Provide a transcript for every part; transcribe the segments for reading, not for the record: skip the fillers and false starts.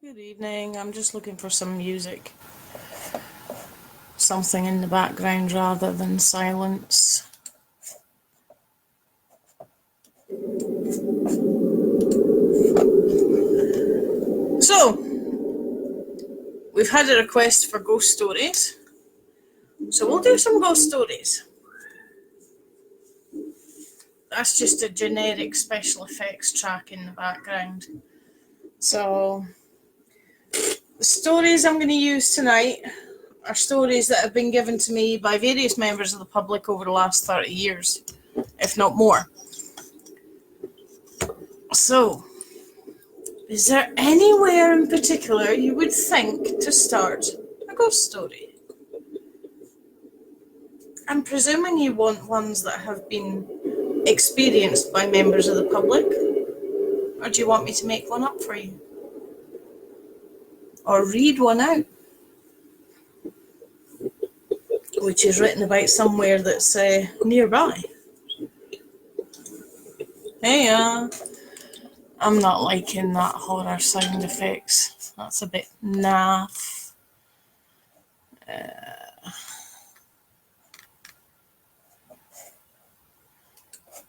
Good evening. I'm just looking for some music. Something in the background rather than silence. So, we've had a request for ghost stories. So we'll do some ghost stories. That's just a generic special effects track in the background. So, the stories I'm going to use tonight are stories that have been given to me by various members of the public over the last 30 years, if not more. So, is there anywhere in particular you would think to start a ghost story? I'm presuming you want ones that have been experienced by members of the public, or do you want me to make one up for you? Or read one out, which is written about somewhere that's nearby. Hey, I'm not liking that horror sound effects. That's a bit naff.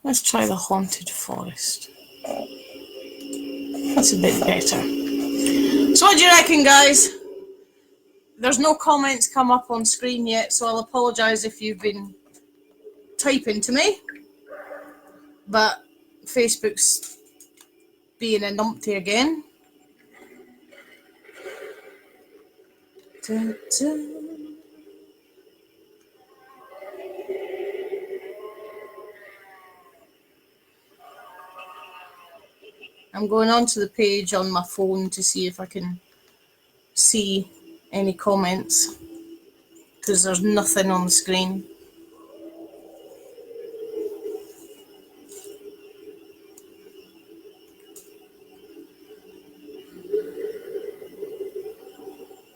Let's try the haunted forest. That's a bit better. So what do you reckon, guys? There's no comments come up on screen yet, so I'll apologise if you've been typing to me. But Facebook's being a numpty again. Dun, dun. I'm going onto the page on my phone to see if I can see any comments, because there's nothing on the screen.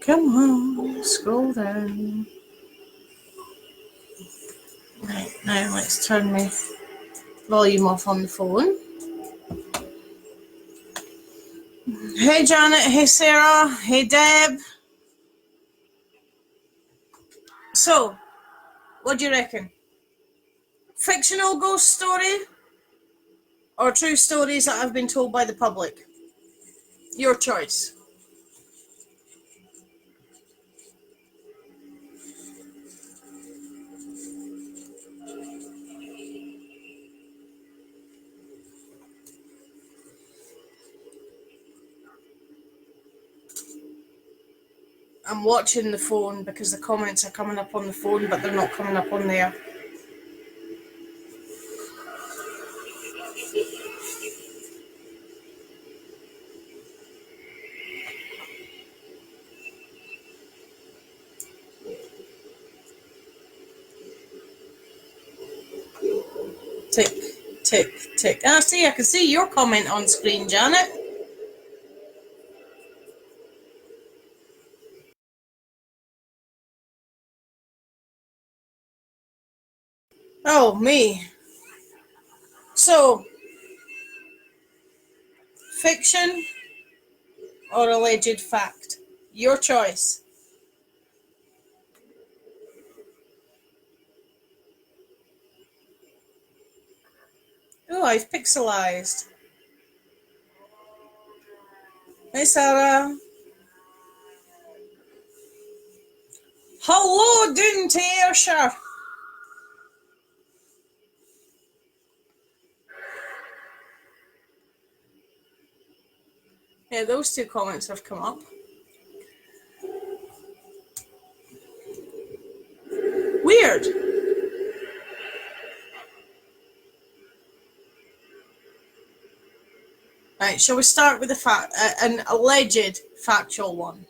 Come on, scroll down. Right, now let's turn my volume off on the phone. Hey Janet, hey Sarah, hey Deb. So, what do you reckon? Fictional ghost story or true stories that have been told by the public? Your choice. I'm watching the phone because the comments are coming up on the phone, but they're not coming up on there. Tick, tick, tick. Ah, see, I can see your comment on screen, Janet. Oh, me. So, fiction or alleged fact? Your choice. Oh, I've pixelized. Hey, Sarah. Hello, Doon to Ayrshire. Yeah, those two comments have come up. Weird. Right, shall we start with an alleged factual one?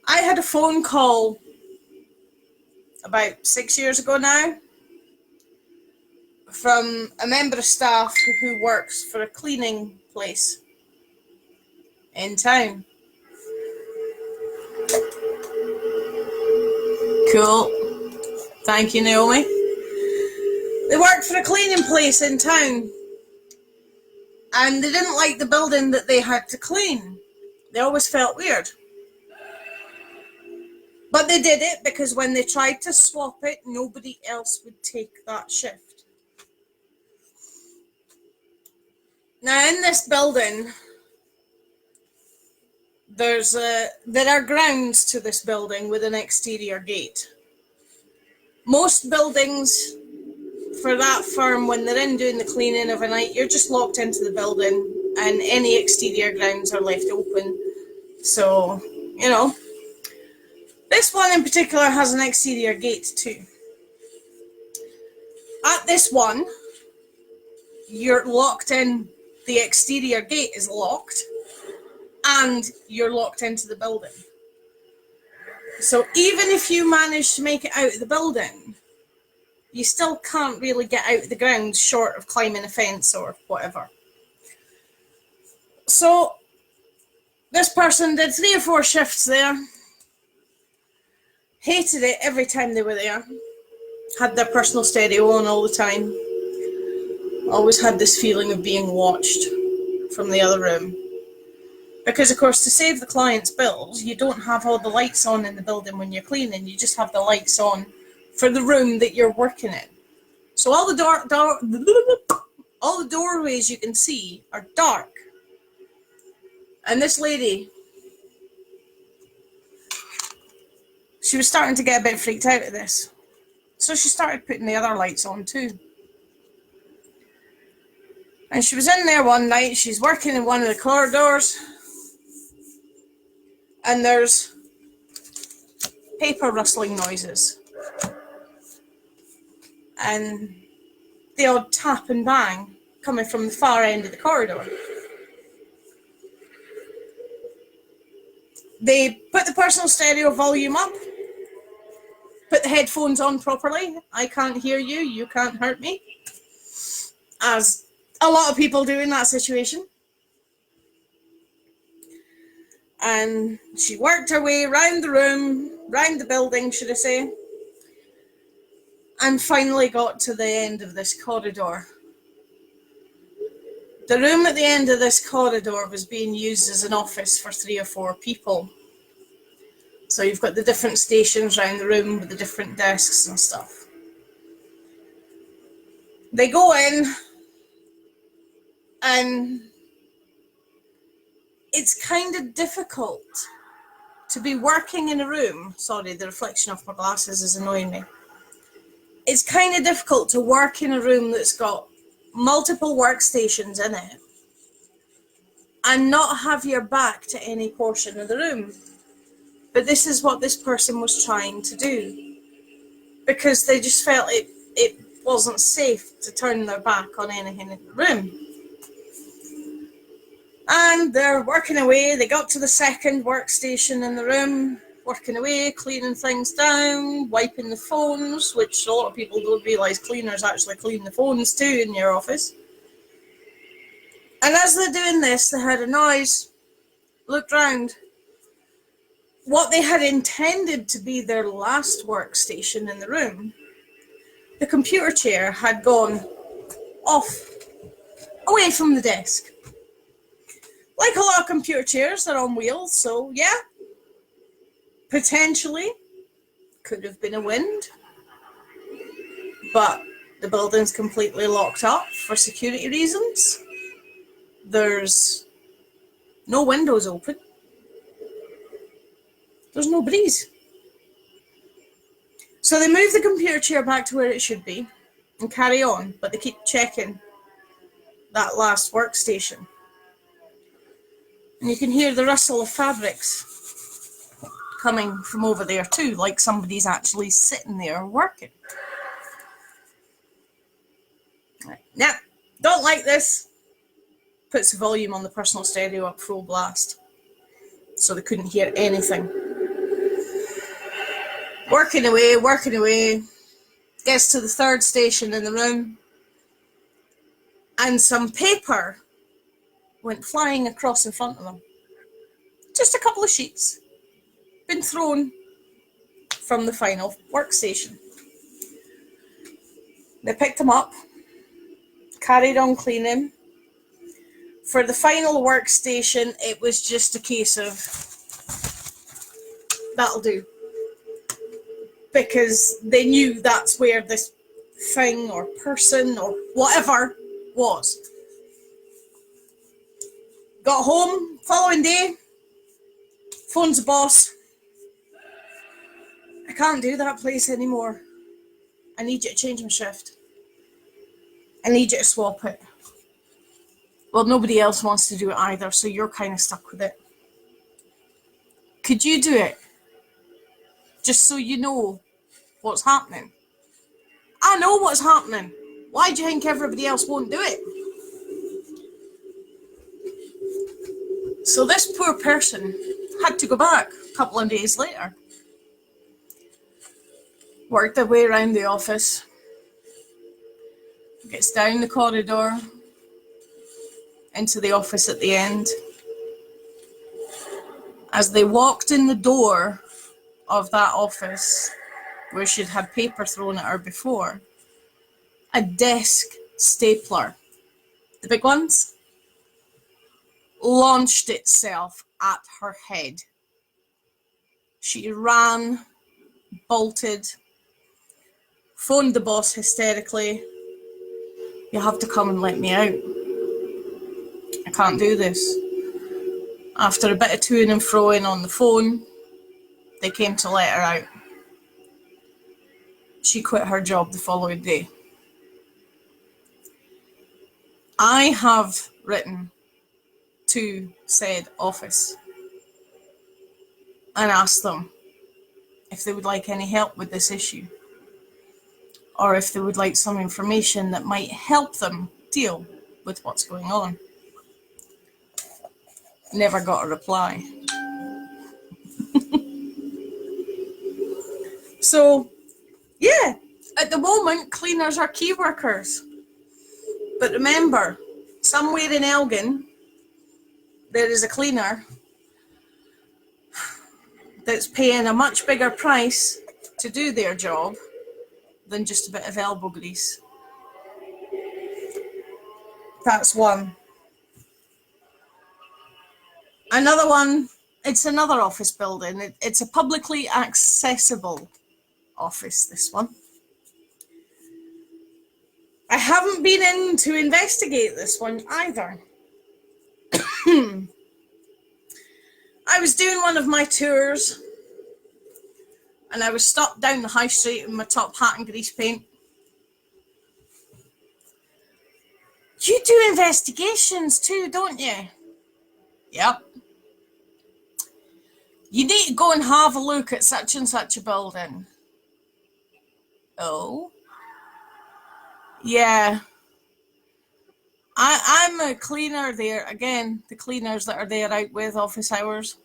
I had a phone call about 6 years ago now from a member of staff who works for a cleaning place in town. Cool. Thank you, Naomi. They work for a cleaning place in town, And they didn't like the building that they had to clean. They always felt weird. But they did it because when they tried to swap it, nobody else would take that shift. Now in this building, there are grounds to this building with an exterior gate. Most buildings for that firm, when they're in doing the cleaning overnight, you're just locked into the building and any exterior grounds are left open. So, you know, this one in particular has an exterior gate too. At this one, you're locked in, the exterior gate is locked, and you're locked into the building. So even if you manage to make it out of the building, you still can't really get out of the ground short of climbing a fence or whatever. So this person did 3 or 4 shifts there, hated it every time they were there, had their personal stereo on all the time, always had this feeling of being watched from the other room. Because, of course, to save the client's bills, you don't have all the lights on in the building when you're cleaning. You just have the lights on for the room that you're working in. So all the doorways you can see are dark. And this lady, she was starting to get a bit freaked out of this. So she started putting the other lights on too. And she was in there one night, she's working in one of the corridors, and there's paper rustling noises. And the odd tap and bang coming from the far end of the corridor. They put the personal stereo volume up, put the headphones on properly. I can't hear you, you can't hurt me. As a lot of people do in that situation. And she worked her way round the room, round the building, should I say, and finally got to the end of this corridor. The room at the end of this corridor was being used as an office for 3 or 4 people. So you've got the different stations around the room with the different desks and stuff. They go in, and it's kind of difficult to be working in a room. Sorry, the reflection of my glasses is annoying me. It's kind of difficult to work in a room that's got multiple workstations in it and not have your back to any portion of the room. But this is what this person was trying to do, because they just felt it wasn't safe to turn their back on anything in the room. And they're working away. They got to the second workstation in the room, working away, cleaning things down, wiping the phones, which a lot of people don't realise cleaners actually clean the phones too in your office. And as they're doing this, they heard a noise, looked round. What they had intended to be their last workstation in the room, the computer chair had gone off, away from the desk. Like a lot of computer chairs, they're on wheels, so yeah, potentially could have been a wind, but the building's completely locked up for security reasons. There's no windows open. There's no breeze. So they move the computer chair back to where it should be and carry on, but they keep checking that last workstation. And you can hear the rustle of fabrics coming from over there too, like somebody's actually sitting there working. Now, don't like this. Puts the volume on the personal stereo up full blast, so they couldn't hear anything. Working away, gets to the third station in the room, and some paper went flying across in front of them. Just a couple of sheets, been thrown from the final workstation. They picked them up, carried on cleaning, For the final workstation, it was just a case of, that'll do. Because they knew that's where this thing or person or whatever was. Got home, following day, phone's the boss. I can't do that place anymore. I need you to change my shift. I need you to swap it. Well, nobody else wants to do it either, so you're kind of stuck with it. Could you do it? Just so you know what's happening. I know what's happening. Why do you think everybody else won't do it? So this poor person had to go back a couple of days later. Worked their way around the office. Gets down the corridor into the office at the end. As they walked in the door of that office, where she'd had paper thrown at her before, a desk stapler, the big ones, launched itself at her head. She ran, bolted, phoned the boss hysterically. You have to come and let me out. I can't do this. After a bit of to-ing and fro-ing on the phone, they came to let her out. She quit her job the following day. I have written to said office and asked them if they would like any help with this issue, or if they would like some information that might help them deal with what's going on. Never got a reply. So, yeah, at the moment, cleaners are key workers. But remember, somewhere in Elgin, there is a cleaner that's paying a much bigger price to do their job than just a bit of elbow grease. That's one. Another one, it's another office building. It's a publicly accessible office, this one. I haven't been in to investigate this one either. I was doing one of my tours and I was stopped down the high street in my top hat and grease paint. You do investigations too, don't you? Yep. You need to go and have a look at such and such a building. Oh? Yeah. I'm a cleaner there. Again, the cleaners that are there out with office hours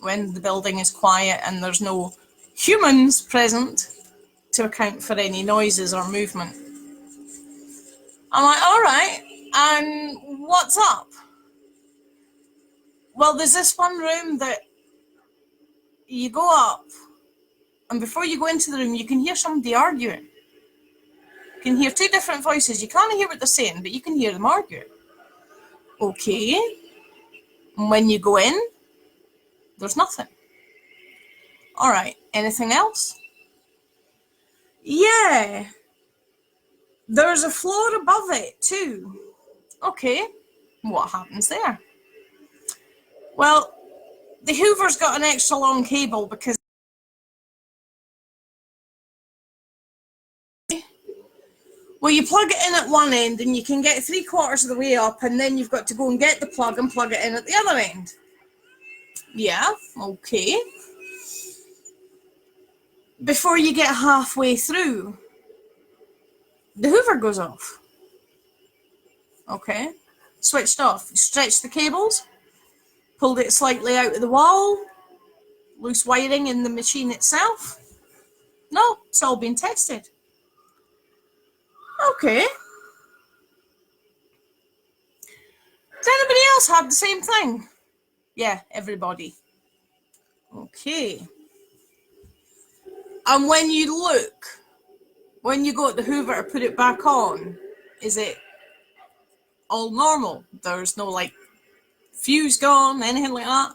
when the building is quiet and there's no humans present to account for any noises or movement. I'm like, all right, and what's up? Well, there's this one room that you go up, and before you go into the room, you can hear somebody arguing. You can hear two different voices. You can't hear what they're saying, but you can hear them arguing. Okay. And when you go in, there's nothing. All right. Anything else? Yeah. There's a floor above it too. Okay. What happens there? Well, the Hoover's got an extra long cable because well, you plug it in at one end and you can get 3/4 of the way up, and then you've got to go and get the plug and plug it in at the other end. Yeah, okay. Before you get halfway through, the Hoover goes off. Okay, switched off. Stretched the cables, pulled it slightly out of the wall, loose wiring in the machine itself. No, it's all been tested. Okay. Does anybody else have the same thing? Yeah, everybody. Okay. And when you look, when you go at the Hoover to put it back on, is it all normal. There's no like fuse gone, anything like that.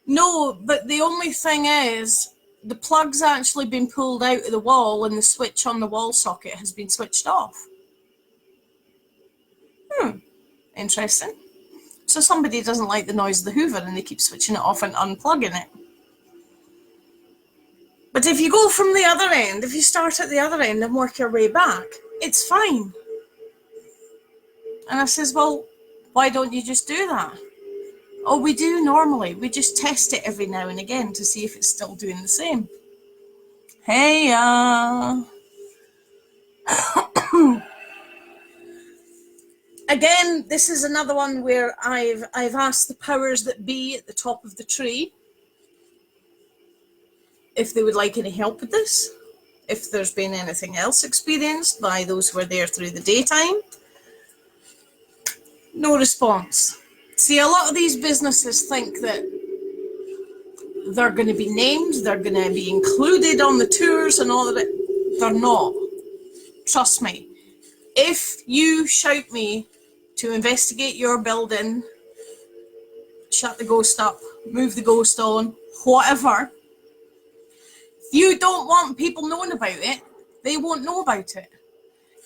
No, but the only thing is the plug's actually been pulled out of the wall and the switch on the wall socket has been switched off. Interesting. So somebody doesn't like the noise of the Hoover and they keep switching it off and unplugging it. But if you go from the other end, if you start at the other end and work your way back, it's fine. And I says, well, why don't you just do that? Oh, we do normally. We just test it every now and again to see if it's still doing the same. Hey, Again, this is another one where I've asked the powers that be at the top of the tree if they would like any help with this, if there's been anything else experienced by those who were there through the daytime. No response. See, a lot of these businesses think that they're going to be named, they're going to be included on the tours and all of it. They're not. Trust me. If you shout me to investigate your building, shut the ghost up, move the ghost on, whatever, if you don't want people knowing about it, they won't know about it.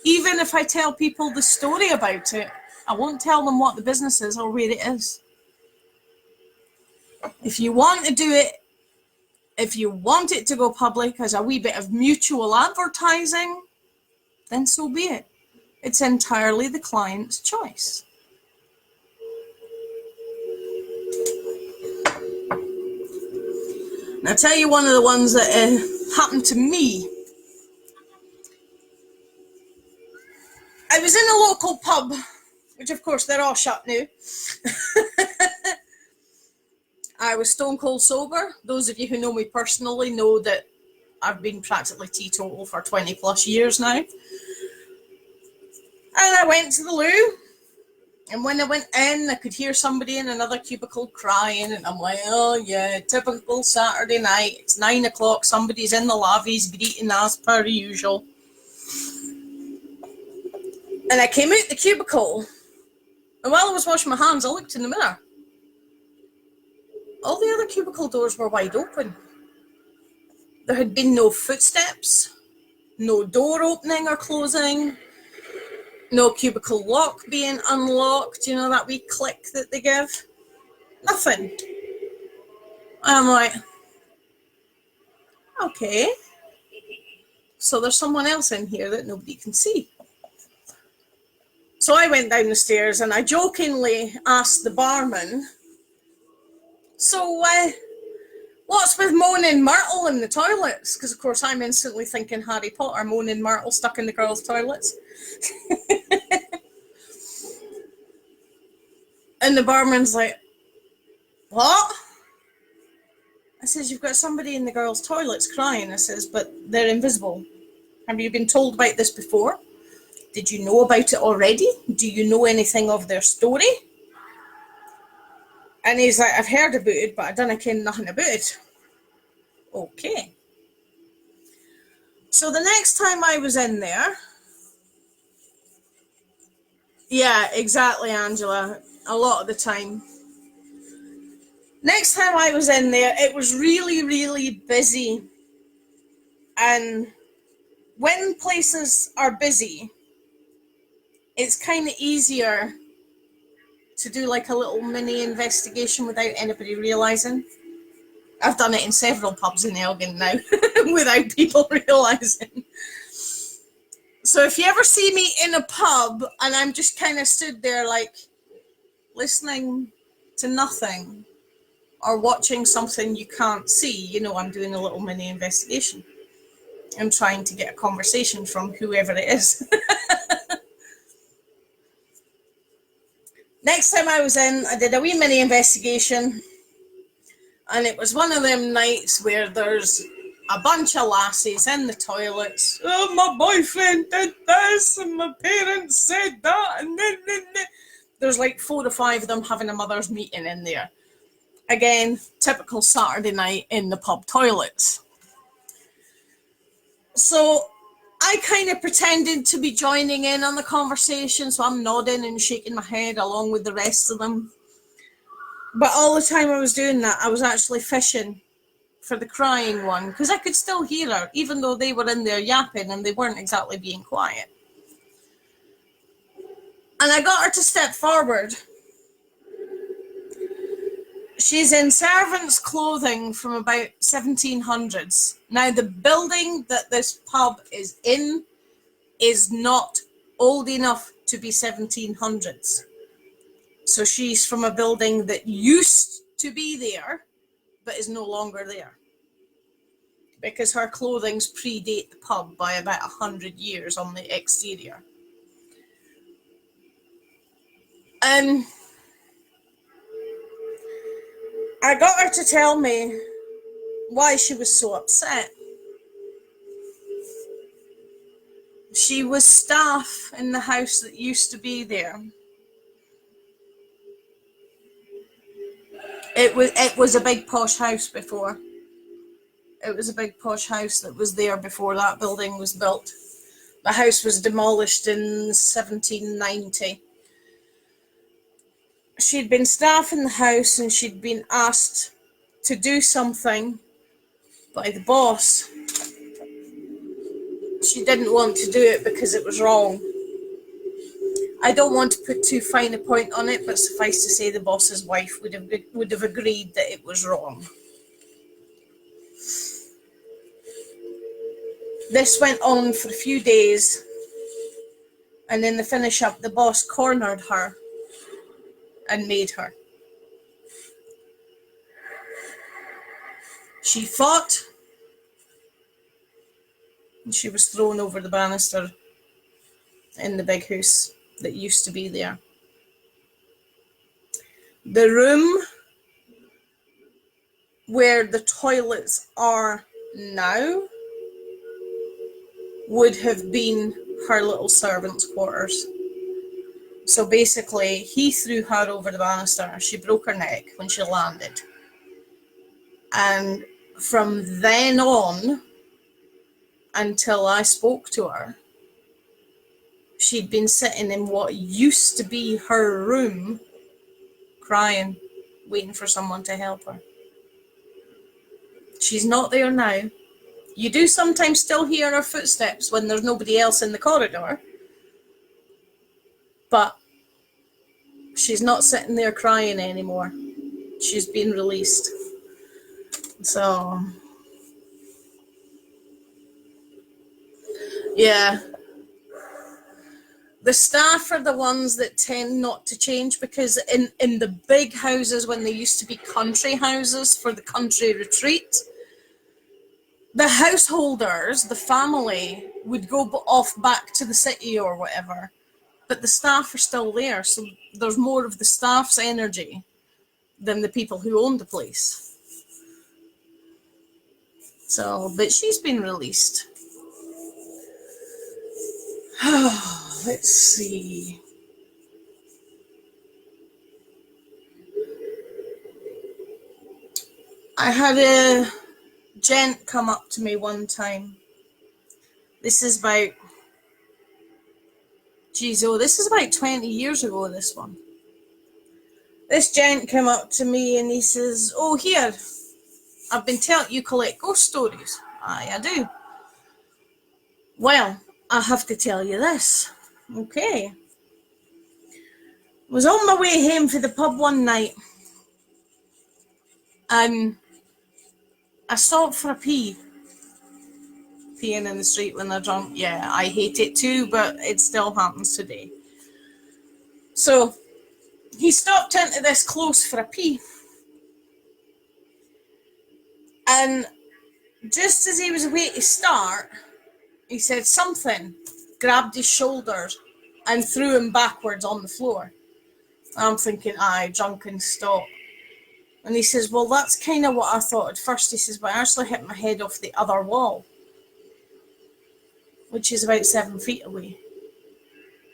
Even if I tell people the story about it, I won't tell them what the business is or where it is. If you want to do it, if you want it to go public as a wee bit of mutual advertising, then so be it. It's entirely the client's choice. And I'll tell you one of the ones that happened to me. I was in a local pub, which of course they're all shut now. I was stone cold sober. Those of you who know me personally know that I've been practically teetotal for 20 plus years now. And I went to the loo, and when I went in, I could hear somebody in another cubicle crying, and I'm like, oh yeah, typical Saturday night, it's 9 o'clock, somebody's in the lavies greeting as per usual. And I came out the cubicle, and while I was washing my hands, I looked in the mirror. All the other cubicle doors were wide open. There had been no footsteps, no door opening or closing, no cubicle lock being unlocked, you know, that wee click that they give. Nothing. And I'm like, okay. So there's someone else in here that nobody can see. So I went down the stairs and I jokingly asked the barman, so what's with Moaning Myrtle in the toilets? Because, of course, I'm instantly thinking Harry Potter, Moaning Myrtle stuck in the girls' toilets. And the barman's like, what? I says, you've got somebody in the girls' toilets crying. I says, but they're invisible. Have you been told about this before? Did you know about it already? Do you know anything of their story? And he's like, I've heard about it, but I don't ken nothing about it. Okay. So the next time I was in there, yeah, exactly, Angela, a lot of the time. Next time I was in there, it was really, really busy. And when places are busy, it's kind of easier to do like a little mini investigation without anybody realising. I've done it in several pubs in Elgin now without people realising. So if you ever see me in a pub and I'm just kind of stood there like listening to nothing or watching something you can't see, you know I'm doing a little mini investigation. I'm trying to get a conversation from whoever it is. Next time I was in, I did a wee mini investigation, and it was one of them nights where there's a bunch of lassies in the toilets. Oh, my boyfriend did this, and my parents said that, and then. There's like 4 or 5 of them having a mother's meeting in there. Again, typical Saturday night in the pub toilets. So I kind of pretended to be joining in on the conversation, so I'm nodding and shaking my head along with the rest of them. But all the time I was doing that, I was actually fishing for the crying one, because I could still hear her, even though they were in there yapping and they weren't exactly being quiet. And I got her to step forward. She's in servant's clothing from about 1700s. Now, the building that this pub is in is not old enough to be 1700s. So she's from a building that used to be there, but is no longer there. Because her clothings predate the pub by about 100 years on the exterior. I got her to tell me why she was so upset. She was staff in the house that used to be there. It was a big posh house before. It was a big posh house that was there before that building was built. The house was demolished in 1790. She'd been staff in the house and she'd been asked to do something by the boss. She didn't want to do it because it was wrong. I don't want to put too fine a point on it, but suffice to say the boss's wife would have agreed that it was wrong. This went on for a few days, and in the finish up, the boss cornered her and made her. She fought, and she was thrown over the banister in the big house that used to be there. The room where the toilets are now would have been her little servant's quarters. So basically, he threw her over the banister. She broke her neck when she landed. And from then on, until I spoke to her, she'd been sitting in what used to be her room, crying, waiting for someone to help her. She's not there now. You do sometimes still hear her footsteps when there's nobody else in the corridor, but she's not sitting there crying anymore. She's been released. So, yeah. The staff are the ones that tend not to change, because in the big houses, when they used to be country houses for the country retreat, the householders, the family, would go off back to the city or whatever, but the staff are still there, so there's more of the staff's energy than the people who own the place. So, but she's been released. Let's see. I had a gent come up to me one time. This is about, this is about 20 years ago, this one. This gent came up to me and he says, "Oh, here, I've been telling you collect ghost stories." Aye, I do. Well, I have to tell you this. Okay. Was on my way home for the pub one night, and I stopped for a pee. Peeing in the street when they're drunk. Yeah, I hate it too, but it still happens today. So, he stopped into this close for a pee. And just as he was about to start, he said something, grabbed his shoulders and threw him backwards on the floor. I'm thinking, aye, drunken stop. And he says, well, that's kind of what I thought at first. He says, but I actually hit my head off the other wall, which is about 7 feet away.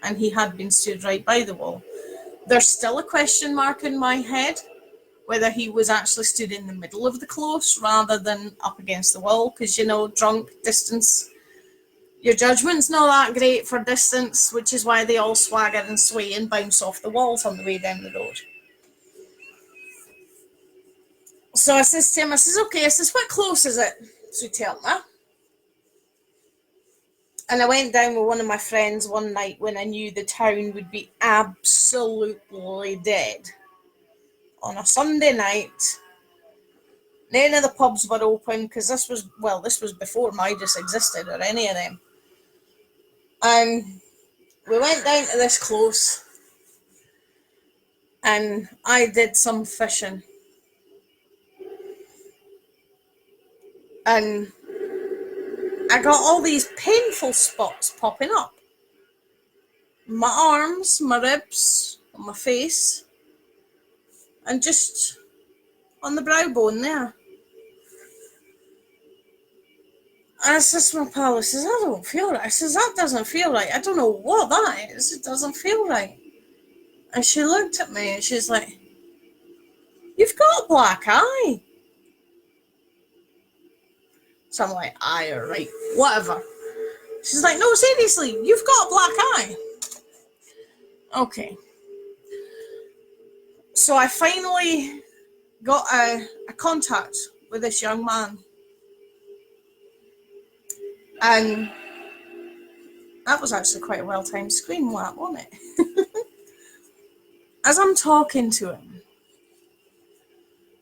And he had been stood right by the wall. There's still a question mark in my head whether he was actually stood in the middle of the close rather than up against the wall, because, drunk, distance, Your judgment's not that great for distance, which is why they all swagger and sway and bounce off the walls on the way down the road. So I says to him, I says, okay, I says, what close is it? So he tell me. And I went down with one of my friends one night when I knew the town would be absolutely dead. On a Sunday night, none of the pubs were open because this was before Midas existed or any of them. And we went down to this close and I did some fishing. And I got all these painful spots popping up. My arms, my ribs, on my face, and just on the brow bone there. And I says to my pal, I says, I don't feel right. I says, that doesn't feel right. I don't know what that is. It doesn't feel right. And she looked at me and she's like, you've got a black eye. So I'm like, aye, alright, whatever. She's like, no, seriously, you've got a black eye. Okay. So I finally got a contact with this young man. And that was actually quite a well-timed screen whap, wasn't it? As I'm talking to him,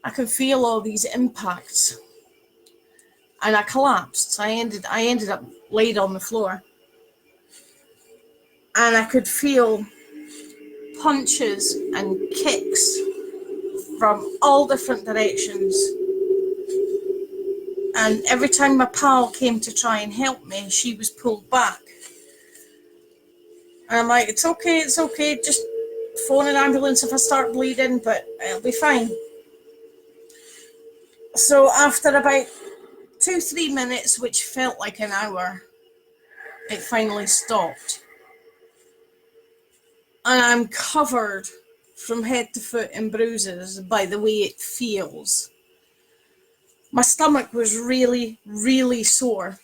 I could feel all these impacts. And I collapsed. I ended up laid on the floor. And I could feel punches and kicks from all different directions. And every time my pal came to try and help me, she was pulled back. And I'm like, it's okay, just phone an ambulance if I start bleeding, but I'll be fine. So after about 2-3 minutes, which felt like an hour, it finally stopped. And I'm covered from head to foot in bruises by the way it feels. My stomach was really, really sore.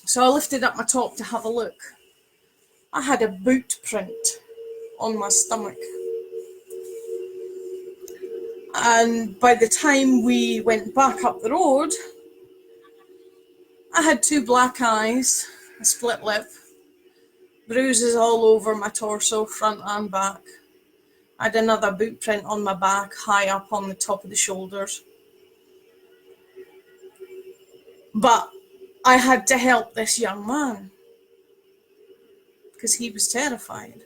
So I lifted up my top to have a look. I had a boot print on my stomach. And by the time we went back up the road, I had 2 black eyes, a split lip, bruises all over my torso, front and back. I had another boot print on my back, high up on the top of the shoulders. But I had to help this young man because he was terrified.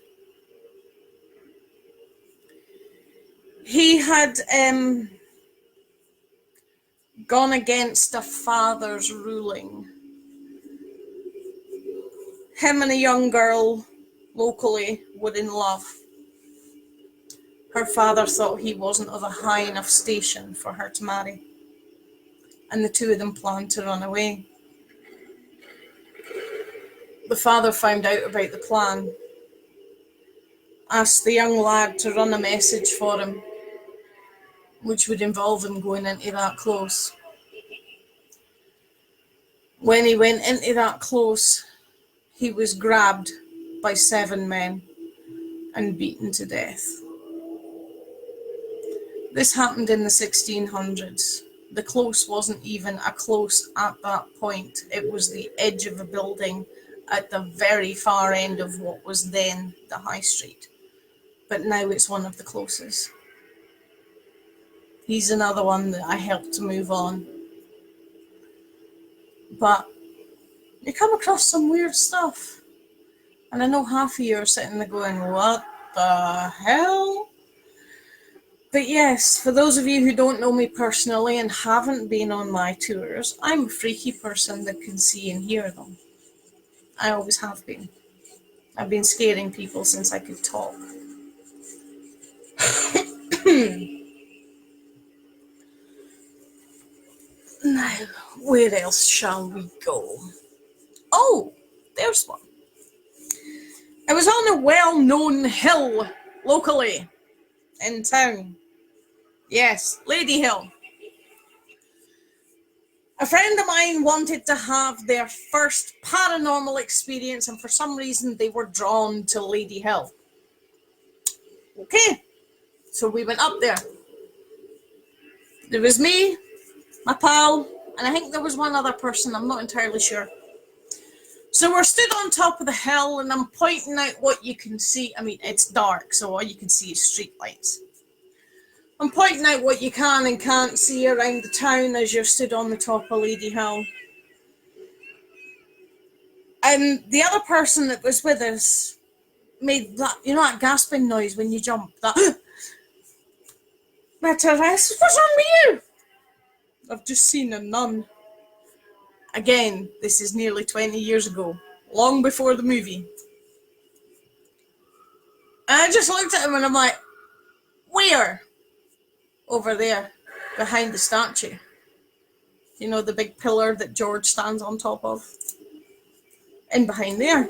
He had gone against a father's ruling. Him and a young girl locally were in love. Her father thought he wasn't of a high enough station for her to marry, and the two of them planned to run away. The father found out about the plan, asked the young lad to run a message for him, which would involve him going into that close. When he went into that close, he was grabbed by 7 men and beaten to death. This happened in the 1600s. The close wasn't even a close at that point. It was the edge of a building at the very far end of what was then the high street. But now it's one of the closes. He's another one that I helped to move on. But you come across some weird stuff. And I know half of you are sitting there going, what the hell? But yes, for those of you who don't know me personally and haven't been on my tours, I'm a freaky person that can see and hear them. I always have been. I've been scaring people since I could talk. Now, where else shall we go? Oh, there's one. I was on a well-known hill locally in town. Yes, Lady Hill. A friend of mine wanted to have their first paranormal experience, and for some reason they were drawn to Lady Hill. Okay, so we went up there. There was me, my pal, and I think there was one other person, I'm not entirely sure. So we're stood on top of the hill, and I'm pointing out what you can see. I mean, it's dark, so all you can see is street lights. I'm pointing out what you can and can't see around the town as you're stood on the top of Lady Hill. And the other person that was with us made that, you know, that gasping noise when you jump. That, Therese, what's wrong with you? I've just seen a nun. Again, this is nearly 20 years ago, long before the movie. And I just looked at him and I'm like, where? Over there, behind the statue. You know, the big pillar that George stands on top of? And behind there.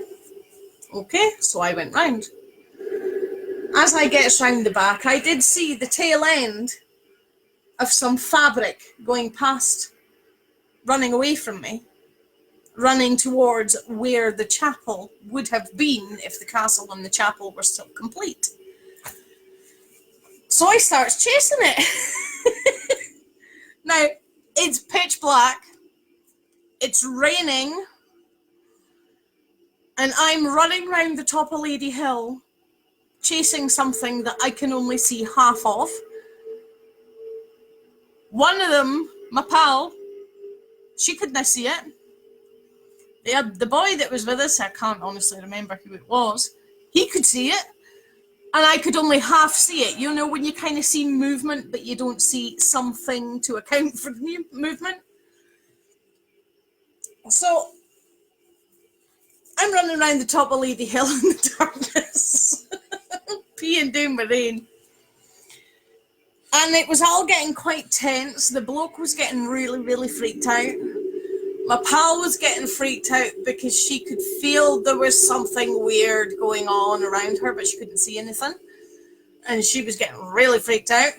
Okay, so I went round. As I get round the back, I did see the tail end of some fabric going past, running away from me, running towards where the chapel would have been if the castle and the chapel were still complete. So I starts chasing it. Now, it's pitch black, it's raining, and I'm running round the top of Lady Hill, chasing something that I can only see half of. One of them, my pal, she couldn't see it. The boy that was with us, I can't honestly remember who it was, he could see it. And I could only half see it. You know, when you kind of see movement, but you don't see something to account for the movement. So, I'm running around the top of Lady Hill in the darkness, peeing down my rain. And it was all getting quite tense. The bloke was getting really, really freaked out. My pal was getting freaked out because she could feel there was something weird going on around her, but she couldn't see anything. And she was getting really freaked out.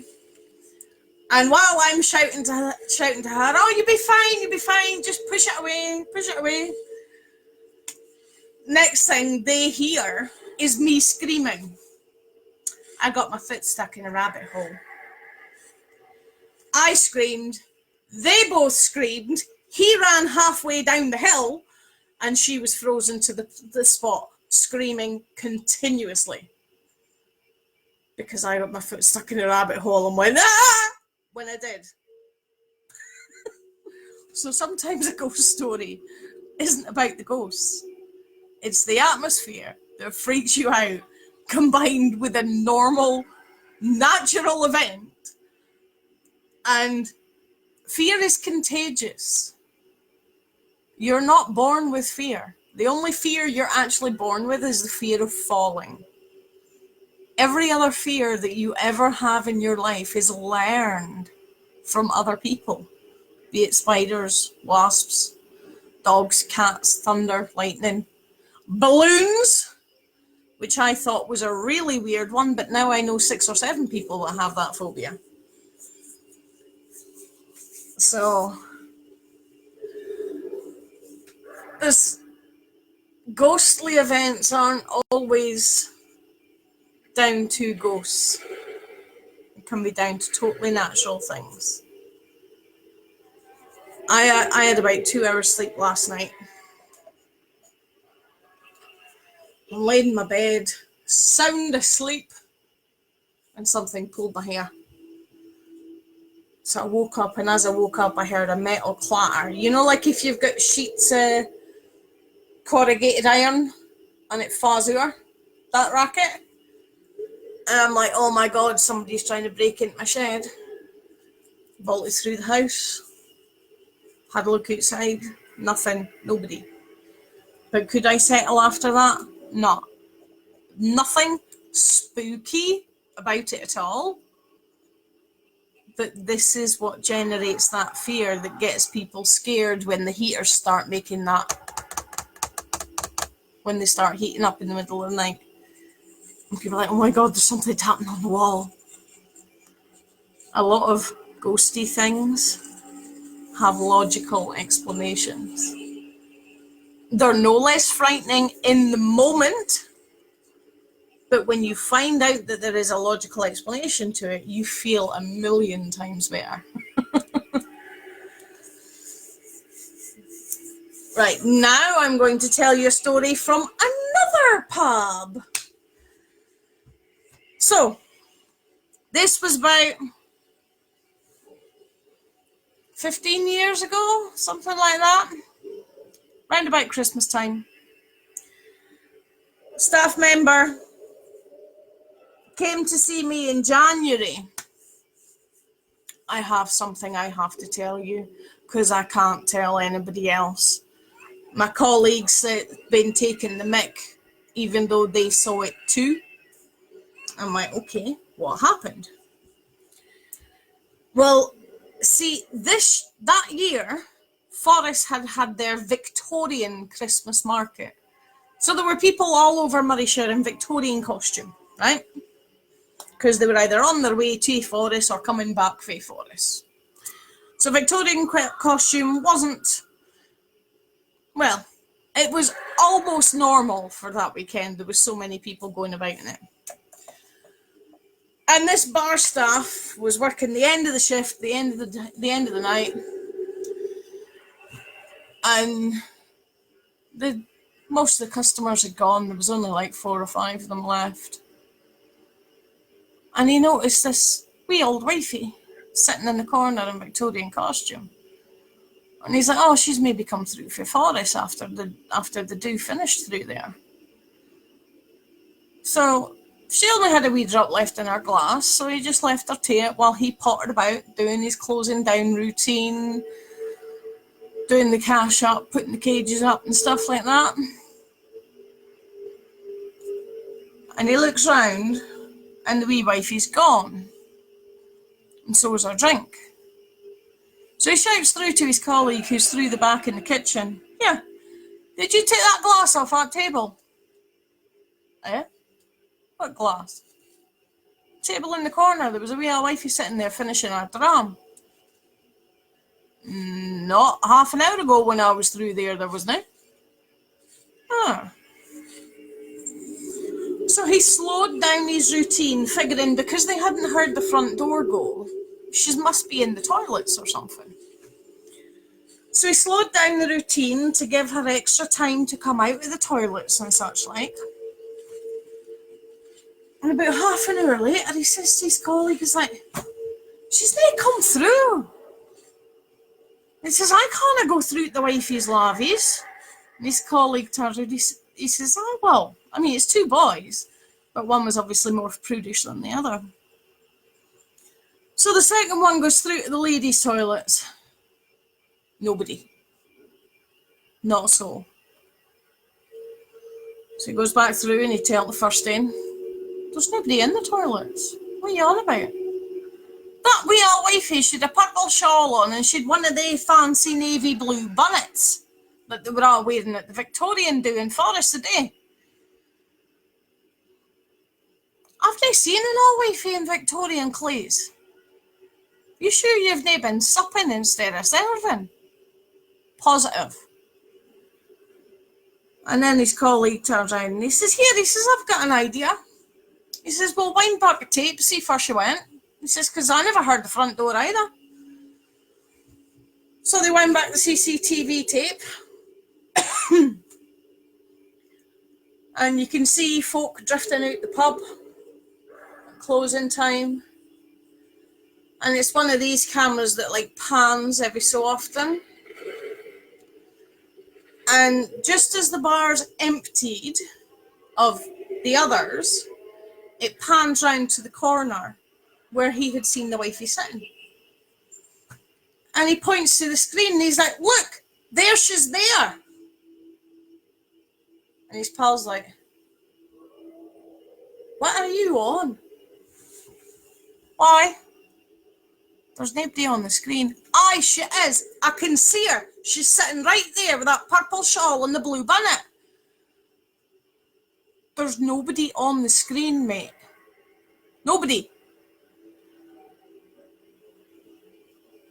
And while I'm shouting to her, oh, you'll be fine, just push it away. Next thing they hear is me screaming. I got my foot stuck in a rabbit hole. I screamed, they both screamed, he ran halfway down the hill, and she was frozen to the spot, screaming continuously. Because I got my foot stuck in a rabbit hole and went, ah! When I did. So sometimes a ghost story isn't about the ghosts. It's the atmosphere that freaks you out, combined with a normal, natural event. And fear is contagious. You're not born with fear. The only fear you're actually born with is the fear of falling. Every other fear that you ever have in your life is learned from other people, be it spiders, wasps, dogs, cats, thunder, lightning, balloons, which I thought was a really weird one, but now I know 6 or 7 people that have that phobia. So, this ghostly events aren't always down to ghosts. It can be down to totally natural things. I had about 2 hours sleep last night. I'm laying in my bed, sound asleep, and something pulled my hair. So I woke up, and as I woke up, I heard a metal clatter. You know, like if you've got sheets of corrugated iron and it falls over, that racket? And I'm like, oh my God, somebody's trying to break into my shed. Bolted through the house. Had a look outside. Nothing. Nobody. But could I settle after that? No. Nothing spooky about it at all. But this is what generates that fear that gets people scared when the heaters start making that. When they start heating up in the middle of the night. And people are like, oh my God, there's something tapping on the wall. A lot of ghosty things have logical explanations. They're no less frightening in the moment, but when you find out that there is a logical explanation to it, you feel a million times better. Right, now I'm going to tell you a story from another pub. So, this was about 15 years ago, something like that, round about Christmas time. Staff member came to see me in January. I have something I have to tell you because I can't tell anybody else. My colleagues had been taking the mick even though they saw it too. I'm like, okay, what happened? Well, see, that year, Forres had their Victorian Christmas market. So there were people all over Murrayshire in Victorian costume, right? Because they were either on their way to Forres or coming back from Forres. So Victorian costume wasn't, well, it was almost normal for that weekend. There was so many people going about in it. And this bar staff was working the end of the shift, the end of the night, and most of the customers had gone. There was only like 4 or 5 of them left. And he noticed this wee old wifey sitting in the corner in Victorian costume. And he's like, oh, she's maybe come through for Forres after the do finished through there. So she only had a wee drop left in her glass, so he just left her to it while he pottered about doing his closing down routine, doing the cash up, putting the cages up and stuff like that. And he looks round and the wee wifey's gone. And so is her drink. So he shouts through to his colleague who's through the back in the kitchen, yeah, did you take that glass off that table? Eh? What glass? Table in the corner. There was a wee old wifey sitting there finishing her dram. Not half an hour ago when I was through there wasn't. Huh. So he slowed down his routine, figuring because they hadn't heard the front door go, she must be in the toilets or something. So he slowed down the routine to give her extra time to come out of the toilets and such like. And about half an hour later, he says to his colleague, he's like, she's not come through. He says, I can't go through the wifey's lavies. And his colleague turns around, he says, oh, well, I mean, it's 2 boys, but one was obviously more prudish than the other. So the second one goes through to the ladies' toilets. Nobody. Not a soul. So he goes back through and he tells the first in, there's nobody in the toilets. What are you on about? That wee old wifey, she'd a purple shawl on and she'd one of they fancy navy blue bonnets that they were all wearing at the Victorian do in Forres today. I've not seen an old wifey in Victorian clothes. You sure you've not been supping instead of serving? Positive. And then his colleague turns around and he says, here, he says, I've got an idea. He says, well, wind back the tape, see if she went. He says, because I never heard the front door either. So they wind back the CCTV tape. And you can see folk drifting out the pub. Closing time. And it's one of these cameras that like pans every so often. And just as the bar's emptied of the others, it pans round to the corner where he had seen the wifey sitting. And he points to the screen and he's like, look, there she's there. And his pal's like, what are you on? Why? There's nobody on the screen. Aye, she is. I can see her. She's sitting right there with that purple shawl and the blue bonnet. There's nobody on the screen, mate. Nobody.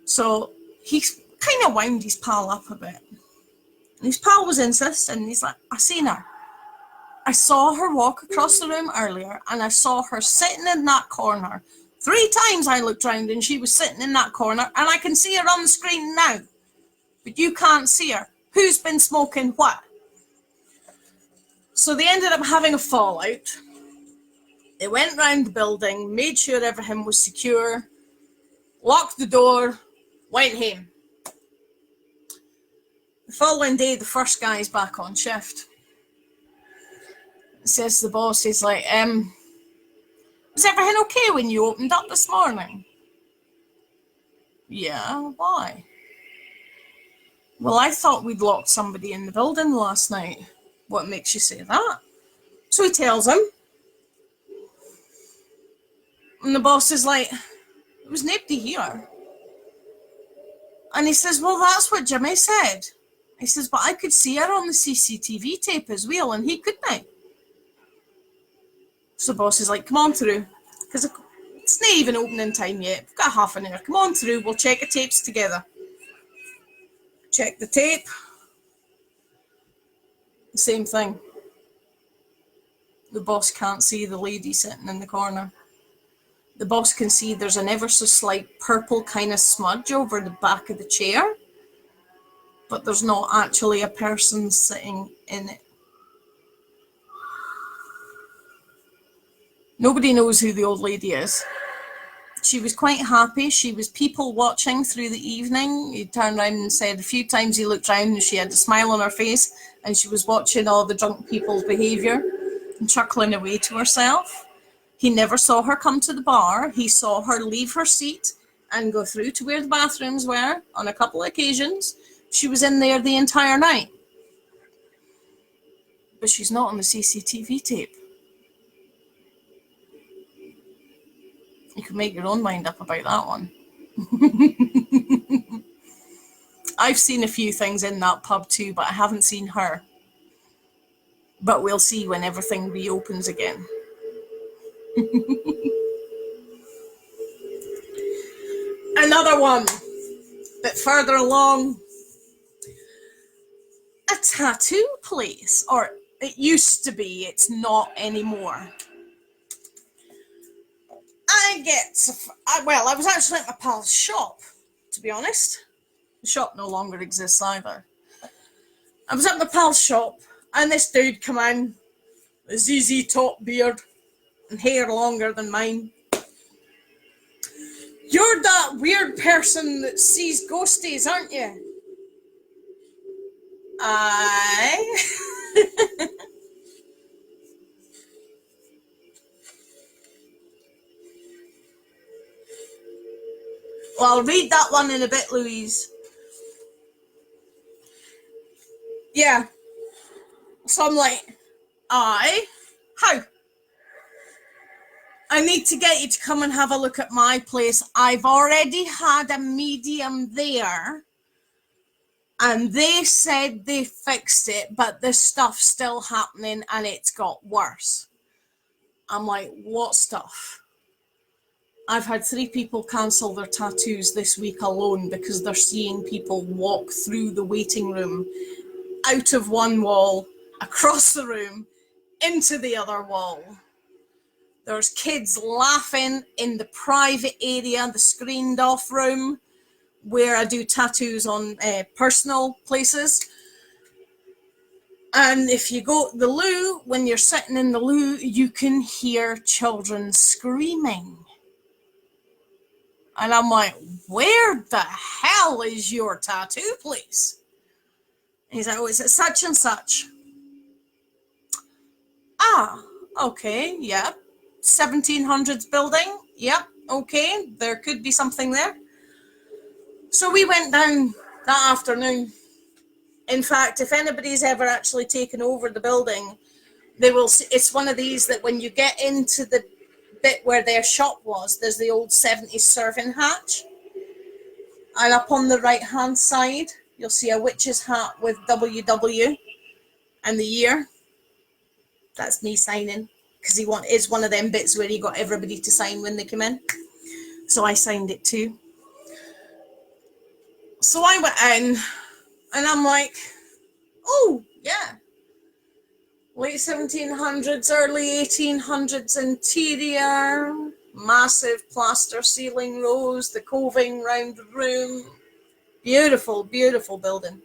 So he kind of wound his pal up a bit. And his pal was insisting, and he's like, I seen her. I saw her walk across the room earlier, and I saw her sitting in that corner. 3 times I looked round, and she was sitting in that corner, and I can see her on the screen now. But you can't see her. Who's been smoking what? So they ended up having a fallout. They went round the building, made sure everything was secure, locked the door, went home. The following day, the first guy's back on shift. Says the boss, he's like, was everything okay when you opened up this morning? Yeah, why? Well, I thought we'd locked somebody in the building last night. What makes you say that? So he tells him. And the boss is like, there was nobody here. And he says, well, that's what Jimmy said. He says, but I could see her on the CCTV tape as well, and he couldn't. So the boss is like, come on through. Because it's not even opening time yet. We've got half an hour. Come on through. We'll check the tapes together. Check the tape. The same thing. The boss can't see the lady sitting in the corner. The boss can see there's an ever so slight purple kind of smudge over the back of the chair. But there's not actually a person sitting in it. Nobody knows who the old lady is. She was quite happy. She was people watching through the evening. He turned around and said a few times he looked round and she had a smile on her face and she was watching all the drunk people's behaviour and chuckling away to herself. He never saw her come to the bar. He saw her leave her seat and go through to where the bathrooms were on a couple of occasions. She was in there the entire night. But she's not on the CCTV tape. You can make your own mind up about that one. I've seen a few things in that pub too, but I haven't seen her. But we'll see when everything reopens again. Another one, bit further along. A tattoo place, or it used to be, it's not anymore. I was actually at my pal's shop, to be honest. The shop no longer exists either. I was at my pal's shop, and this dude come in, a ZZ Top beard, and hair longer than mine. You're that weird person that sees ghosties, aren't you? Aye. Well, I'll read that one in a bit, Louise. Yeah. So I'm like, aye? How? I need to get you to come and have a look at my place. I've already had a medium there. And they said they fixed it, but the stuff's still happening and it's got worse. I'm like, what stuff? I've had 3 people cancel their tattoos this week alone because they're seeing people walk through the waiting room, out of one wall, across the room, into the other wall. There's kids laughing in the private area, the screened off room, where I do tattoos on personal places. And if you go to the loo, when you're sitting in the loo, you can hear children screaming. And I'm like, where the hell is your tattoo place? And he's like, oh, it's at such and such. Ah, okay, yeah. 1700s building, yep, okay, there could be something there. So we went down that afternoon. In fact, if anybody's ever actually taken over the building, they will see, it's one of these that when you get into the bit where their shop was, there's the old 70s serving hatch. And up on the right hand side, you'll see a witch's hat with WW and the year. That's me signing, because it's one of them bits where he got everybody to sign when they come in. So I signed it too. So I went in and I'm like, oh, yeah. Late 1700s, early 1800s interior, massive plaster ceiling rose, the coving round the room. Beautiful, beautiful building.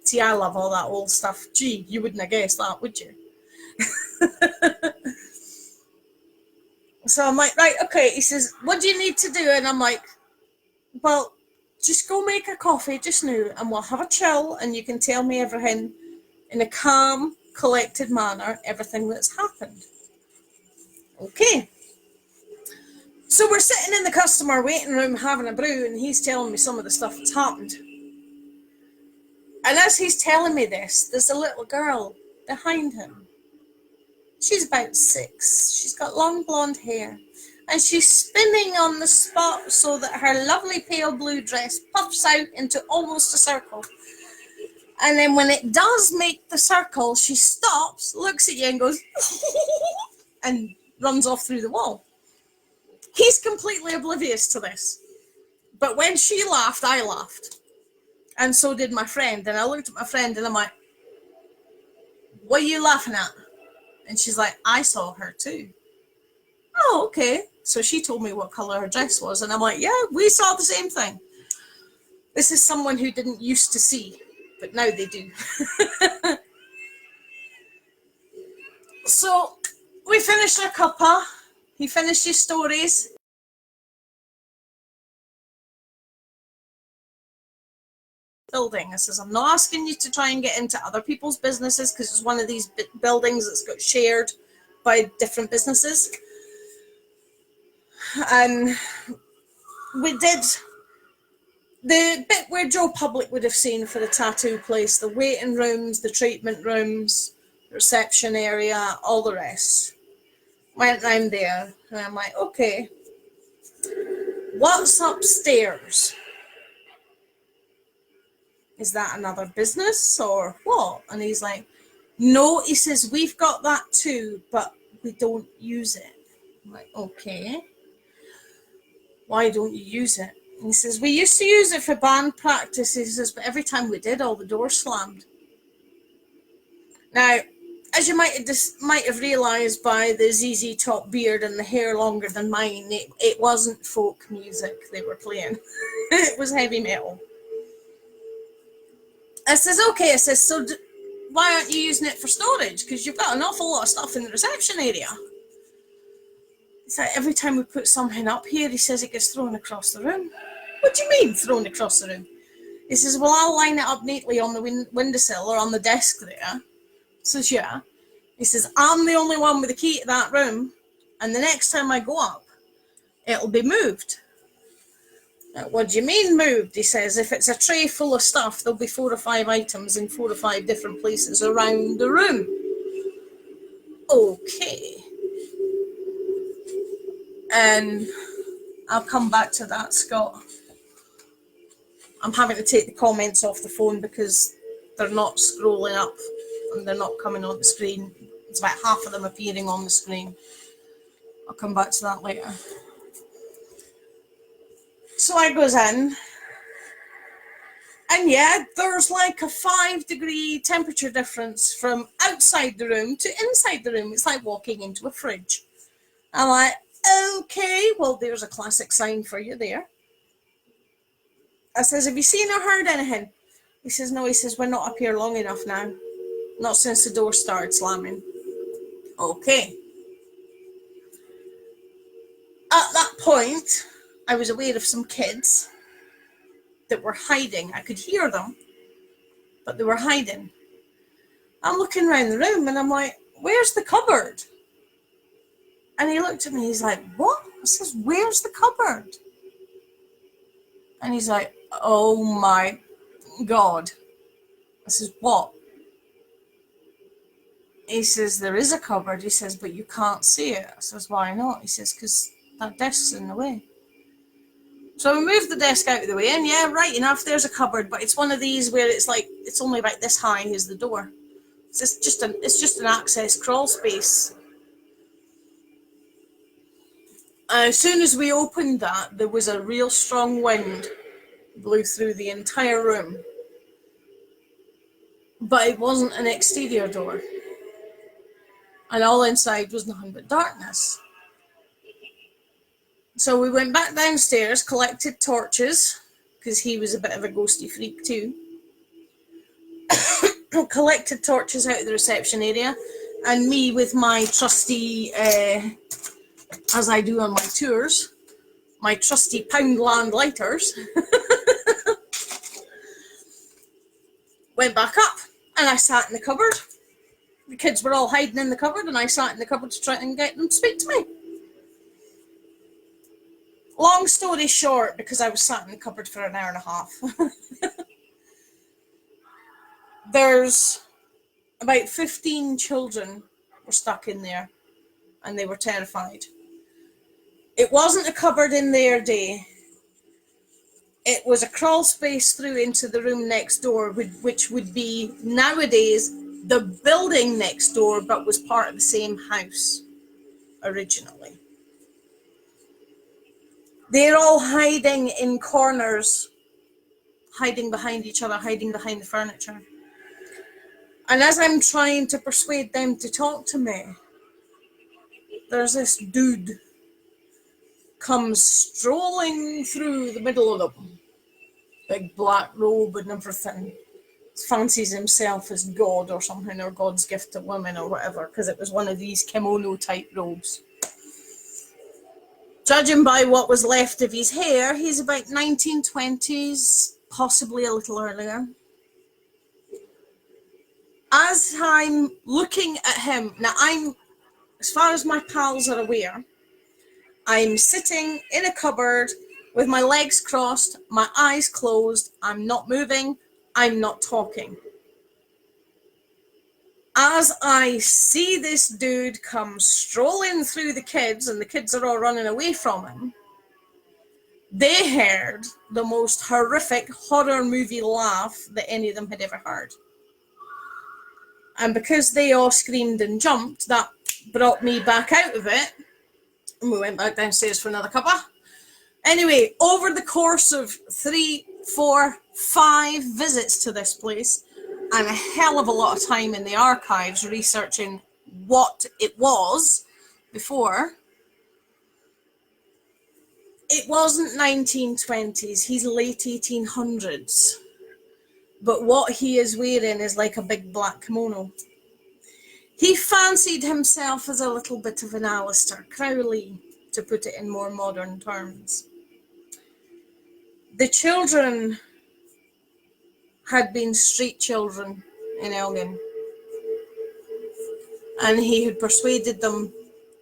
See, I love all that old stuff. Gee, you wouldn't have guessed that, would you? So I'm like, right, okay. He says, what do you need to do? And I'm like, well, just go make a coffee just now and we'll have a chill and you can tell me everything in a calm, collected manner, everything that's happened. Okay. So we're sitting in the customer waiting room having a brew and he's telling me some of the stuff that's happened. And as he's telling me this, there's a little girl behind him. She's about 6. She's got long blonde hair. And she's spinning on the spot so that her lovely pale blue dress puffs out into almost a circle. And then when it does make the circle, she stops, looks at you and goes, and runs off through the wall. He's completely oblivious to this. But when she laughed, I laughed. And so did my friend. And I looked at my friend and I'm like, what are you laughing at? And she's like, I saw her too. Oh, okay. So she told me what colour her dress was. And I'm like, yeah, we saw the same thing. This is someone who didn't used to see, but now they do. So we finished our cuppa. He finished his stories. Building. I says, I'm not asking you to try and get into other people's businesses because it's one of these buildings that's got shared by different businesses. And we did the bit where Joe Public would have seen for the tattoo place, the waiting rooms, the treatment rooms, the reception area, all the rest. Went round there and I'm like, okay, what's upstairs? Is that another business or what? And he's like, no, he says, we've got that too, but we don't use it. I'm like, okay. Why don't you use it? And he says, we used to use it for band practice. He says, but every time we did, all the doors slammed. Now, as you might have realised by the ZZ Top beard and the hair longer than mine, it wasn't folk music they were playing. It was heavy metal. I says, okay, I says, so why aren't you using it for storage? Because you've got an awful lot of stuff in the reception area. He's like, every time we put something up here, he says it gets thrown across the room. What do you mean, thrown across the room? He says, well, I'll line it up neatly on the windowsill or on the desk there. I says, yeah. He says, I'm the only one with the key to that room, and the next time I go up, it'll be moved. What do you mean moved? He says, if it's a tray full of stuff, there'll be 4 or 5 items in 4 or 5 different places around the room. Okay. And I'll come back to that, Scott. I'm having to take the comments off the phone because they're not scrolling up and they're not coming on the screen. It's about half of them appearing on the screen. I'll come back to that later. So I goes in, and yeah, there's like a 5-degree temperature difference from outside the room to inside the room. It's like walking into a fridge. I'm like, okay, well, there's a classic sign for you there. I says, have you seen or heard anything? He says, no, he says, we're not up here long enough now. Not since the door started slamming. Okay. At that point, I was aware of some kids that were hiding. I could hear them, but they were hiding. I'm looking around the room and I'm like, where's the cupboard? And he looked at me, he's like, what? I says, where's the cupboard? And he's like, oh my God. I says, what? He says, there is a cupboard. He says, but you can't see it. I says, why not? He says, because that desk's in the way. So I moved the desk out of the way, and yeah, right enough, there's a cupboard, but it's one of these where it's like, it's only about this high as the door. It's just an access crawl space. As soon as we opened that, there was a real strong wind blew through the entire room. But it wasn't an exterior door. And all inside was nothing but darkness. So we went back downstairs, collected torches, because he was a bit of a ghosty freak too. Collected torches out of the reception area, and me with my trusty, as I do on my tours, my trusty Poundland lighters, went back up, and I sat in the cupboard. The kids were all hiding in the cupboard, and I sat in the cupboard to try and get them to speak to me. Long story short, because I was sat in the cupboard for an hour and a half, there's about 15 children were stuck in there, and they were terrified. It wasn't a cupboard in their day. It was a crawl space through into the room next door, which would be nowadays the building next door, but was part of the same house originally. They're all hiding in corners, hiding behind each other, hiding behind the furniture. And as I'm trying to persuade them to talk to me, there's this dude comes strolling through the middle of them. Big black robe and everything. Fancies himself as God or something, or God's gift to women or whatever, because it was one of these kimono type robes. Judging by what was left of his hair, he's about 1920s, possibly a little earlier. As I'm looking at him, now as far as my pals are aware, I'm sitting in a cupboard with my legs crossed, my eyes closed, I'm not moving, I'm not talking. As I see this dude come strolling through the kids, and the kids are all running away from him, they heard the most horrific horror movie laugh that any of them had ever heard. And because they all screamed and jumped, that brought me back out of it, and we went back downstairs for another cuppa. Anyway, over the course of 3, 4, 5 visits to this place, and a hell of a lot of time in the archives researching what it was before, it wasn't 1920s, he's late 1800s. But what he is wearing is like a big black kimono. He fancied himself as a little bit of an Aleister Crowley, to put it in more modern terms. The children had been street children in Elgin, and he had persuaded them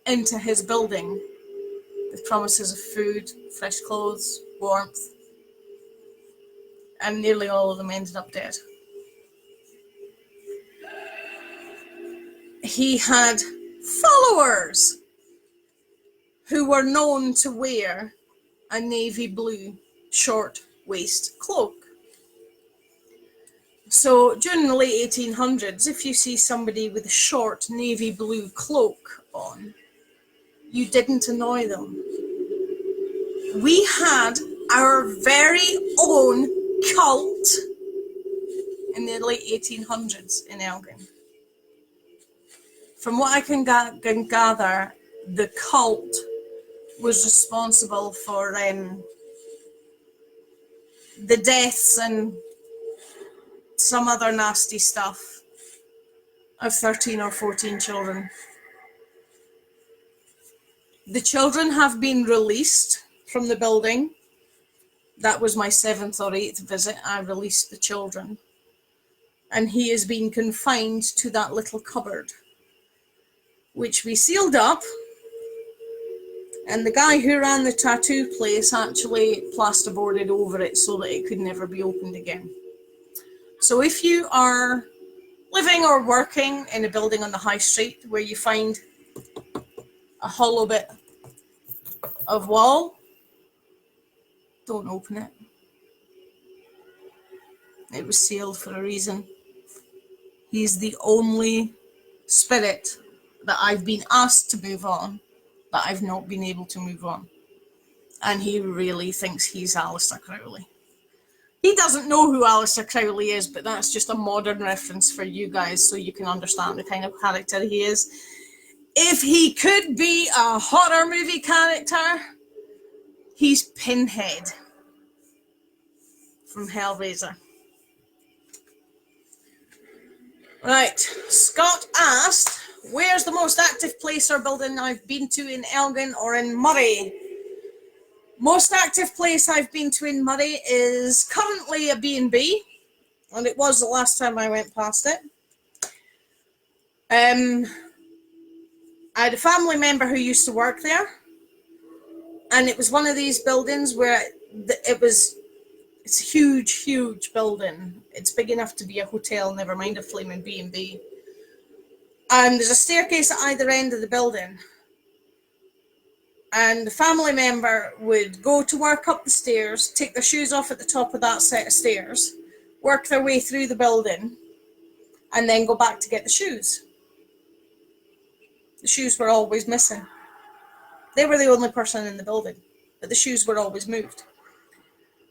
into his building with promises of food, fresh clothes, warmth, and nearly all of them ended up dead. He had followers who were known to wear a navy blue short waist cloak. So during the late 1800s, if you see somebody with a short navy blue cloak on, you didn't annoy them. We had our very own cult in the late 1800s in Elgin. From what I can gather, the cult was responsible for the deaths and some other nasty stuff of 13 or 14 children. The children have been released from the building. That was my 7th or 8th visit. I released the children. And he is being confined to that little cupboard, which we sealed up. And the guy who ran the tattoo place actually plasterboarded over it so that it could never be opened again. So if you are living or working in a building on the high street where you find a hollow bit of wall, don't open it. It was sealed for a reason. He's the only spirit that I've been asked to move on, that I've not been able to move on. And he really thinks he's Aleister Crowley. He doesn't know who Aleister Crowley is, but that's just a modern reference for you guys so you can understand the kind of character he is. If he could be a horror movie character, he's Pinhead from Hellraiser. Right, Scott asked, where's the most active place or building I've been to in Elgin or in Moray? Most active place I've been to in Moray is currently a B&B, and it was the last time I went past it. I had a family member who used to work there, and it was one of these buildings where it's a huge, huge building. It's big enough to be a hotel, never mind a flaming B&B. And there's a staircase at either end of the building. And the family member would go to work up the stairs, take their shoes off at the top of that set of stairs, work their way through the building, and then go back to get the shoes. The shoes were always missing. They were the only person in the building, but the shoes were always moved.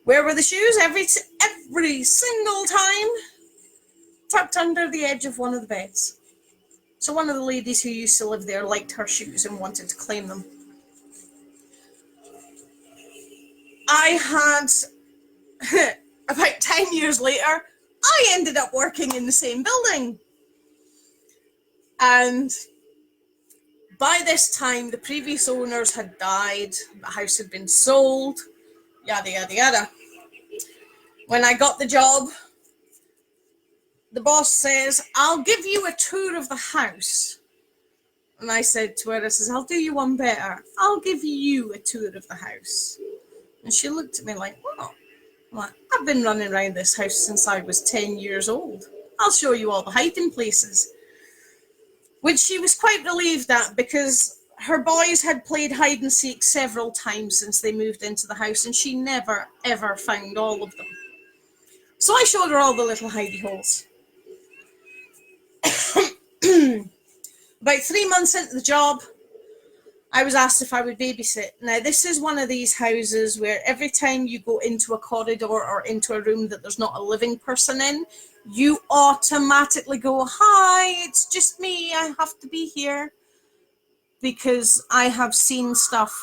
Where were the shoes? Every single time, tucked under the edge of one of the beds. So one of the ladies who used to live there liked her shoes and wanted to claim them. I had, about 10 years later, I ended up working in the same building. And by this time, the previous owners had died, the house had been sold, yada, yada, yada. When I got the job, the boss says, I'll give you a tour of the house. And I said to her, I says, I'll do you one better. I'll give you a tour of the house. And she looked at me like, what? I'm like, I've been running around this house since I was 10 years old. I'll show you all the hiding places. Which she was quite relieved at, because her boys had played hide and seek several times since they moved into the house, and she never, ever found all of them. So I showed her all the little hidey holes. About 3 months into the job, I was asked if I would babysit. Now, this is one of these houses where every time you go into a corridor or into a room that there's not a living person in, you automatically go, hi, it's just me, I have to be here. Because I have seen stuff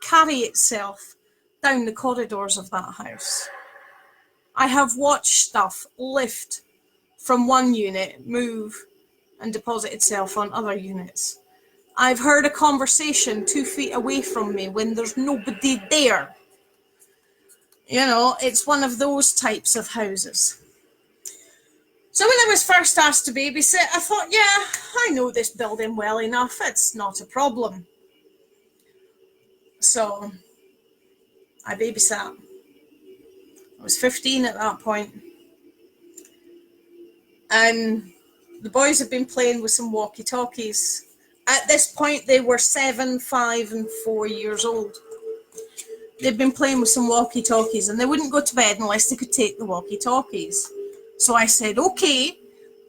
carry itself down the corridors of that house. I have watched stuff lift from one unit, move, and deposit itself on other units. I've heard a conversation 2 feet away from me when there's nobody there. You know, it's one of those types of houses. So when I was first asked to babysit, I thought, yeah, I know this building well enough. It's not a problem. So I babysat. I was 15 at that point. And the boys had been playing with some walkie-talkies. At this point, they were 7, 5, and 4 years old. They'd been playing with some walkie-talkies, and they wouldn't go to bed unless they could take the walkie-talkies. So I said, okay,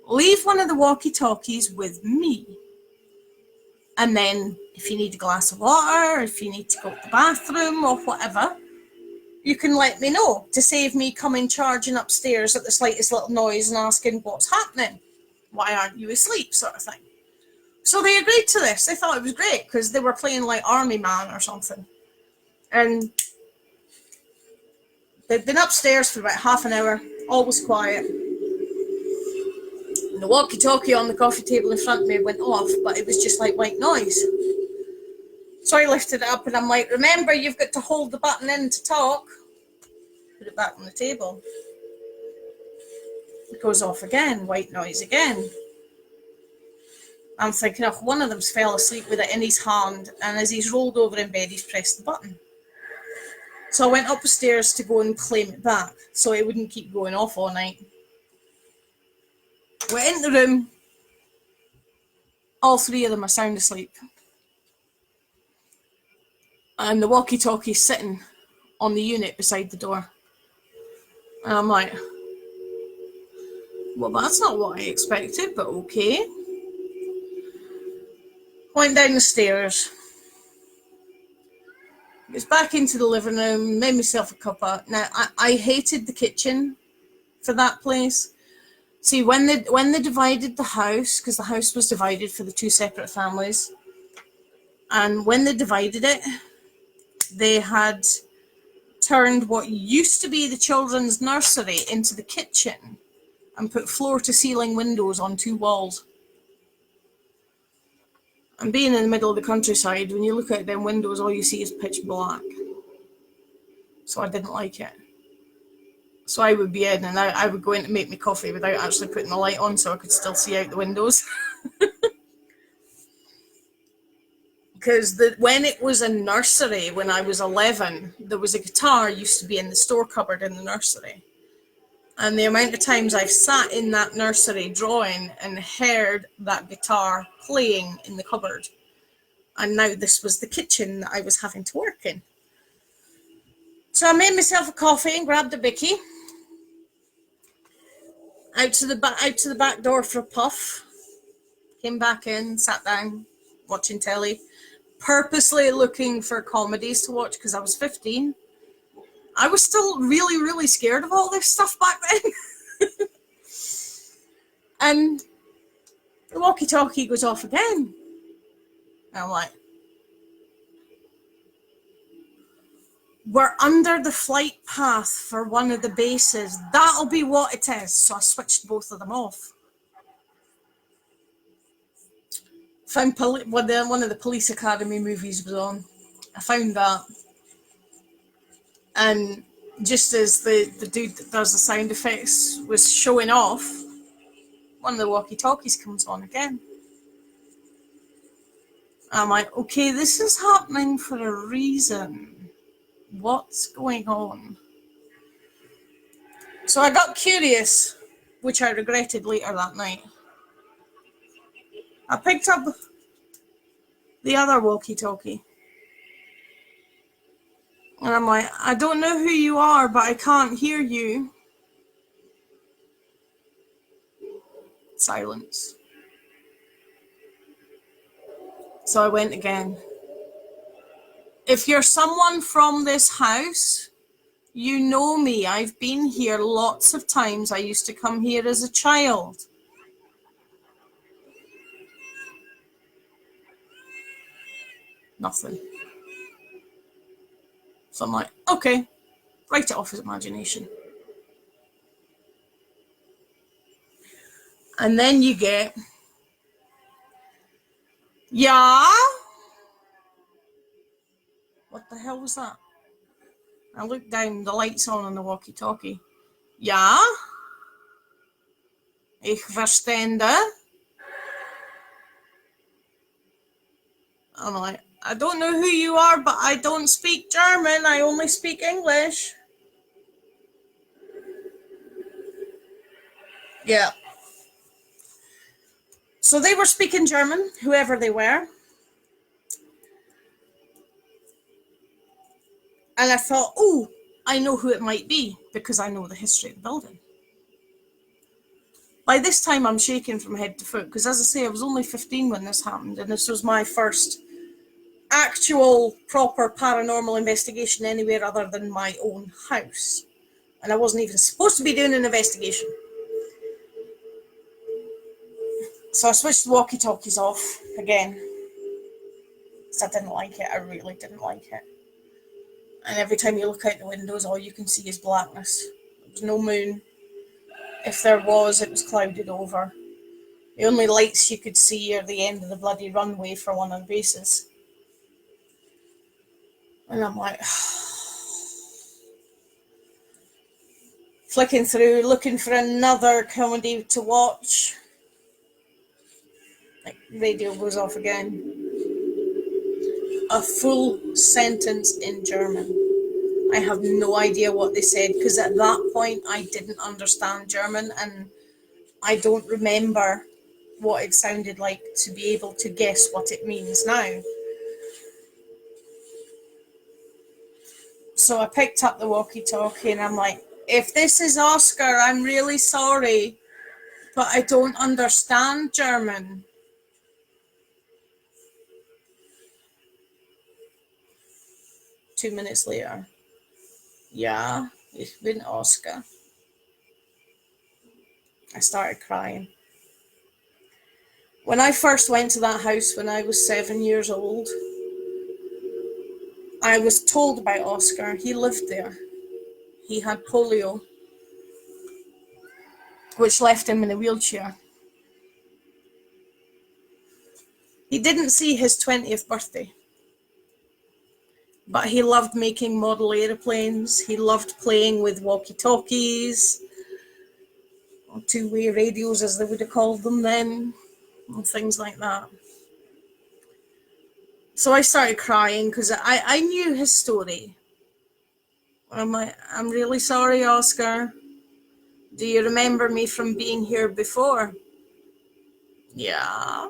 leave one of the walkie-talkies with me. And then if you need a glass of water, if you need to go to the bathroom or whatever, you can let me know to save me coming charging upstairs at the slightest little noise and asking what's happening. Why aren't you asleep, sort of thing. So they agreed to this. They thought it was great because they were playing like Army Man or something. And they'd been upstairs for about half an hour, all was quiet. And the walkie-talkie on the coffee table in front of me went off, but it was just like white noise. So I lifted it up and I'm like, remember, you've got to hold the button in to talk. Put it back on the table. It goes off again, white noise again. I'm thinking, oh, one of them's fell asleep with it in his hand, and as he's rolled over in bed, he's pressed the button. So I went up the stairs to go and claim it back, so it wouldn't keep going off all night. Went in the room, all three of them are sound asleep. And the walkie-talkie's sitting on the unit beside the door. And I'm like, well, that's not what I expected, but okay. Went down the stairs. Goes back into the living room, made myself a cuppa. Now, I hated the kitchen for that place. See, when they divided the house, because the house was divided for the two separate families, and when they divided it, they had turned what used to be the children's nursery into the kitchen and put floor-to-ceiling windows on two walls. And being in the middle of the countryside, when you look out them windows, all you see is pitch black. So I didn't like it. So I would be in and I would go in to make me coffee without actually putting the light on so I could still see out the windows. Because when it was a nursery, when I was 11, there was a guitar used to be in the store cupboard in the nursery. And the amount of times I've sat in that nursery drawing and heard that guitar playing in the cupboard. And now this was the kitchen that I was having to work in. So I made myself a coffee and grabbed a bicky. Out to the back door for a puff. Came back in, sat down, watching telly. Purposely looking for comedies to watch because I was 15. I was still really, really scared of all this stuff back then. And the walkie-talkie goes off again. And I'm like, we're under the flight path for one of the bases. That'll be what it is. So I switched both of them off. Found one of the Police Academy movies was on. I found that. And just as the dude that does the sound effects was showing off, one of the walkie-talkies comes on again. I'm like, okay, this is happening for a reason. What's going on? So I got curious, which I regretted later that night. I picked up the other walkie-talkie. And I'm like, I don't know who you are, but I can't hear you. Silence. So I went again. If you're someone from this house, you know me. I've been here lots of times. I used to come here as a child. Nothing. So I'm like, okay, write it off as imagination. And then you get, yeah? What the hell was that? I looked down, the light's on the walkie-talkie. Ja? Ich verstande. I'm like, I don't know who you are, but I don't speak German. I only speak English. Yeah. So they were speaking German, whoever they were. And I thought, oh, I know who it might be because I know the history of the building. By this time, I'm shaking from head to foot because, as I say, I was only 15 when this happened, and this was my first actual proper paranormal investigation anywhere other than my own house. And I wasn't even supposed to be doing an investigation. So I switched the walkie-talkies off again because I didn't like it. I really didn't like it. And every time you look out the windows, all you can see is blackness. There was no moon. If there was, it was clouded over. The only lights you could see are the end of the bloody runway for one of the bases. And I'm like, flicking through, looking for another comedy to watch. Like, radio goes off again. A full sentence in German. I have no idea what they said because at that point I didn't understand German and I don't remember what it sounded like to be able to guess what it means now. So I picked up the walkie-talkie and I'm like, if this is Oscar, I'm really sorry, but I don't understand German. 2 minutes later. Ja, ich bin Oscar. I started crying. When I first went to that house when I was 7 years old, I was told about Oscar. He lived there. He had polio, which left him in a wheelchair. He didn't see his 20th birthday, but he loved making model aeroplanes. He loved playing with walkie-talkies, or two-way radios as they would have called them then, and things like that. So I started crying because I knew his story. I'm like, I'm really sorry, Oscar. Do you remember me from being here before? Yeah.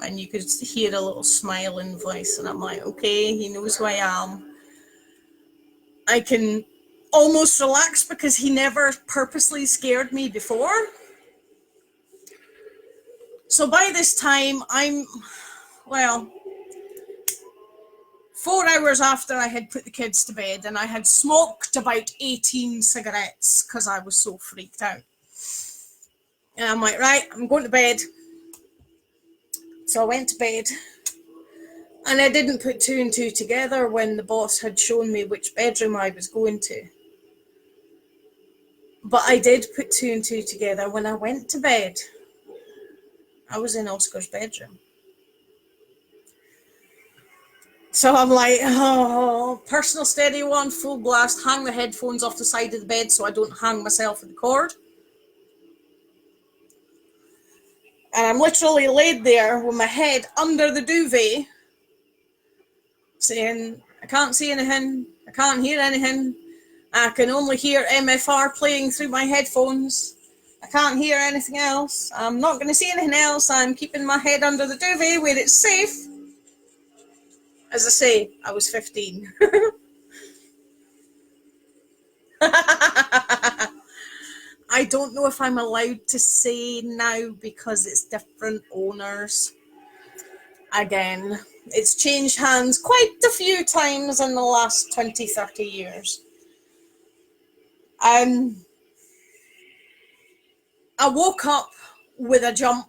And you could hear a little smile in the voice, and I'm like, okay, he knows who I am. I can almost relax because he never purposely scared me before. So by this time, well, 4 hours after I had put the kids to bed, and I had smoked about 18 cigarettes because I was so freaked out. And I'm like, right, I'm going to bed. So I went to bed. And I didn't put 2 and 2 together when the boss had shown me which bedroom I was going to. But I did put 2 and 2 together when I went to bed. I was in Oscar's bedroom. So I'm like, oh, personal stereo on, full blast, hang the headphones off the side of the bed so I don't hang myself with the cord. And I'm literally laid there with my head under the duvet, saying, I can't see anything, I can't hear anything, I can only hear MFR playing through my headphones, I can't hear anything else, I'm not going to see anything else, I'm keeping my head under the duvet where it's safe. As I say, I was 15. I don't know if I'm allowed to say now because it's different owners. Again, it's changed hands quite a few times in the last 20, 30 years. I woke up with a jump.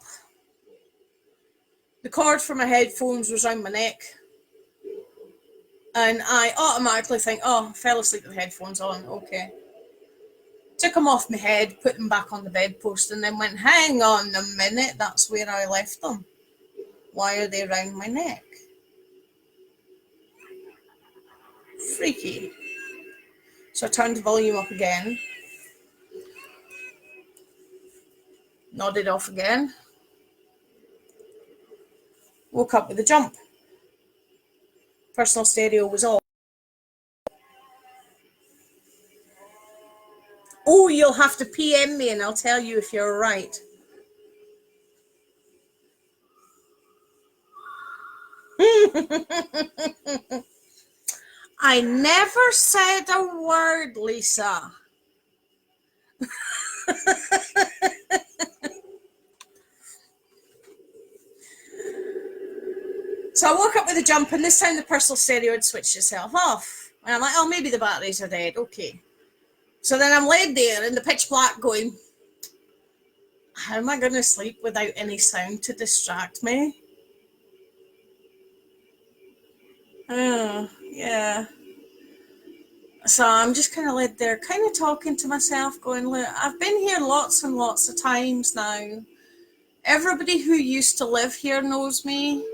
The cord for my headphones was around my neck. And I automatically think, oh, I fell asleep with the headphones on, okay. Took them off my head, put them back on the bedpost, and then went, hang on a minute, that's where I left them. Why are they around my neck? Freaky. So I turned the volume up again. Nodded off again. Woke up with a jump. Personal stereo was off. Oh, you'll have to PM me and I'll tell you if you're right. I never said a word, Lisa. So I woke up with a jump, and this time the personal stereo had switched itself off. And I'm like, oh, maybe the batteries are dead. Okay. So then I'm laid there in the pitch black going, how am I going to sleep without any sound to distract me? Oh, yeah. So I'm just kind of laid there, kind of talking to myself, going, look, I've been here lots and lots of times now. Everybody who used to live here knows me.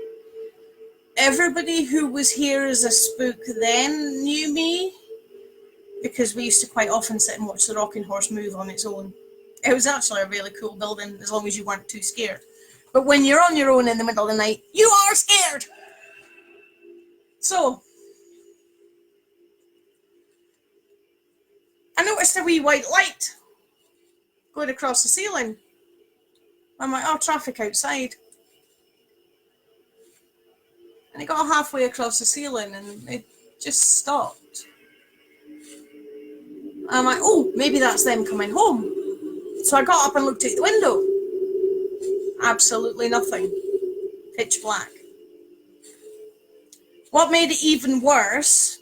Everybody who was here as a spook then knew me, because we used to quite often sit and watch the Rocking Horse move on its own. It was actually a really cool building, as long as you weren't too scared. But when you're on your own in the middle of the night, you are scared! So, I noticed a wee white light going across the ceiling. I'm like, oh, traffic outside. And it got halfway across the ceiling and it just stopped. I'm like, oh, maybe that's them coming home. So I got up and looked out the window. Absolutely nothing. Pitch black. What made it even worse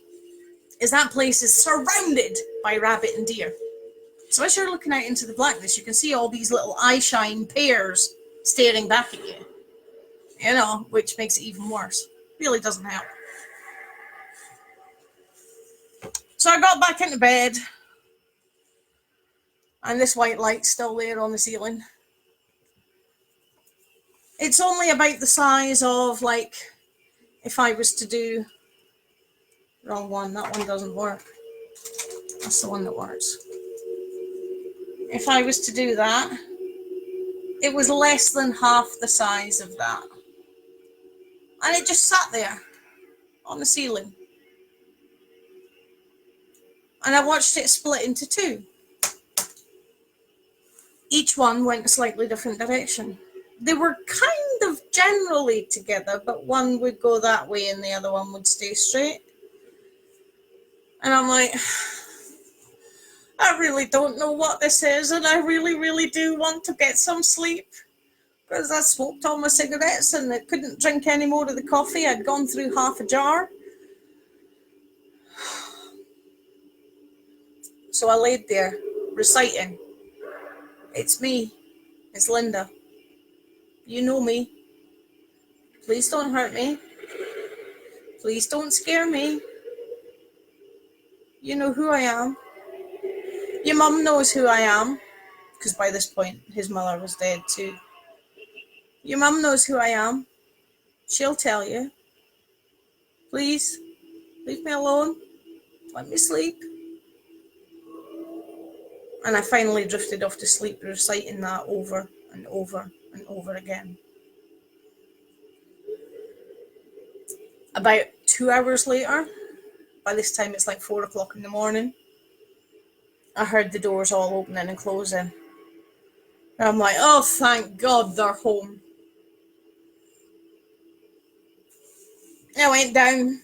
is that place is surrounded by rabbit and deer. So as you're looking out into the blackness, you can see all these little eye shine pairs staring back at you. You know, which makes it even worse. Really doesn't help. So I got back into bed, and this white light's still there on the ceiling. It's only about the size of, like, if I was to do... Wrong one, that one doesn't work. That's the one that works. If I was to do that, it was less than half the size of that. And it just sat there on the ceiling. And I watched it split into two. Each one went a slightly different direction. They were kind of generally together, but one would go that way and the other one would stay straight. And I'm like, I really don't know what this is, and I really, really do want to get some sleep. Because I smoked all my cigarettes and I couldn't drink any more of the coffee. I'd gone through half a jar. So I laid there, reciting. It's me. It's Linda. You know me. Please don't hurt me. Please don't scare me. You know who I am. Your mum knows who I am. Because by this point, his mother was dead too. Your mum knows who I am. She'll tell you. Please, leave me alone. Let me sleep. And I finally drifted off to sleep, reciting that over and over and over again. About 2 hours later, by this time it's like 4 o'clock in the morning, I heard the doors all opening and closing. And I'm like, oh, thank God they're home. I went down.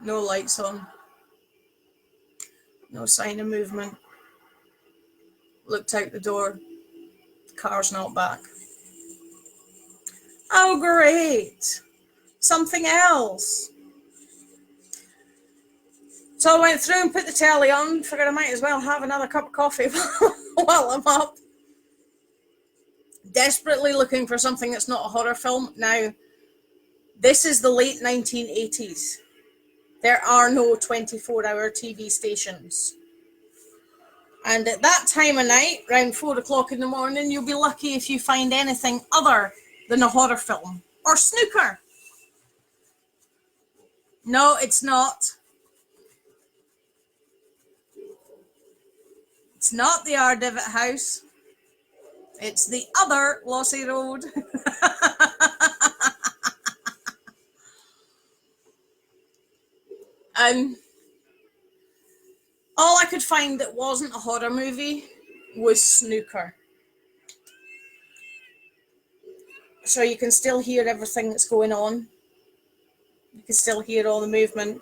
No lights on. No sign of movement. Looked out the door. Car's not back. Oh, great. Something else. So I went through and put the telly on. Figured I might as well have another cup of coffee while I'm up. Desperately looking for something that's not a horror film. Now, this is the late 1980s. There are no 24-hour TV stations. And at that time of night, around 4 o'clock in the morning, you'll be lucky if you find anything other than a horror film. Or snooker. No, it's not. It's not the Ardivot House. It's the other Lossy Road. And all I could find that wasn't a horror movie was snooker. So you can still hear everything that's going on. You can still hear all the movement.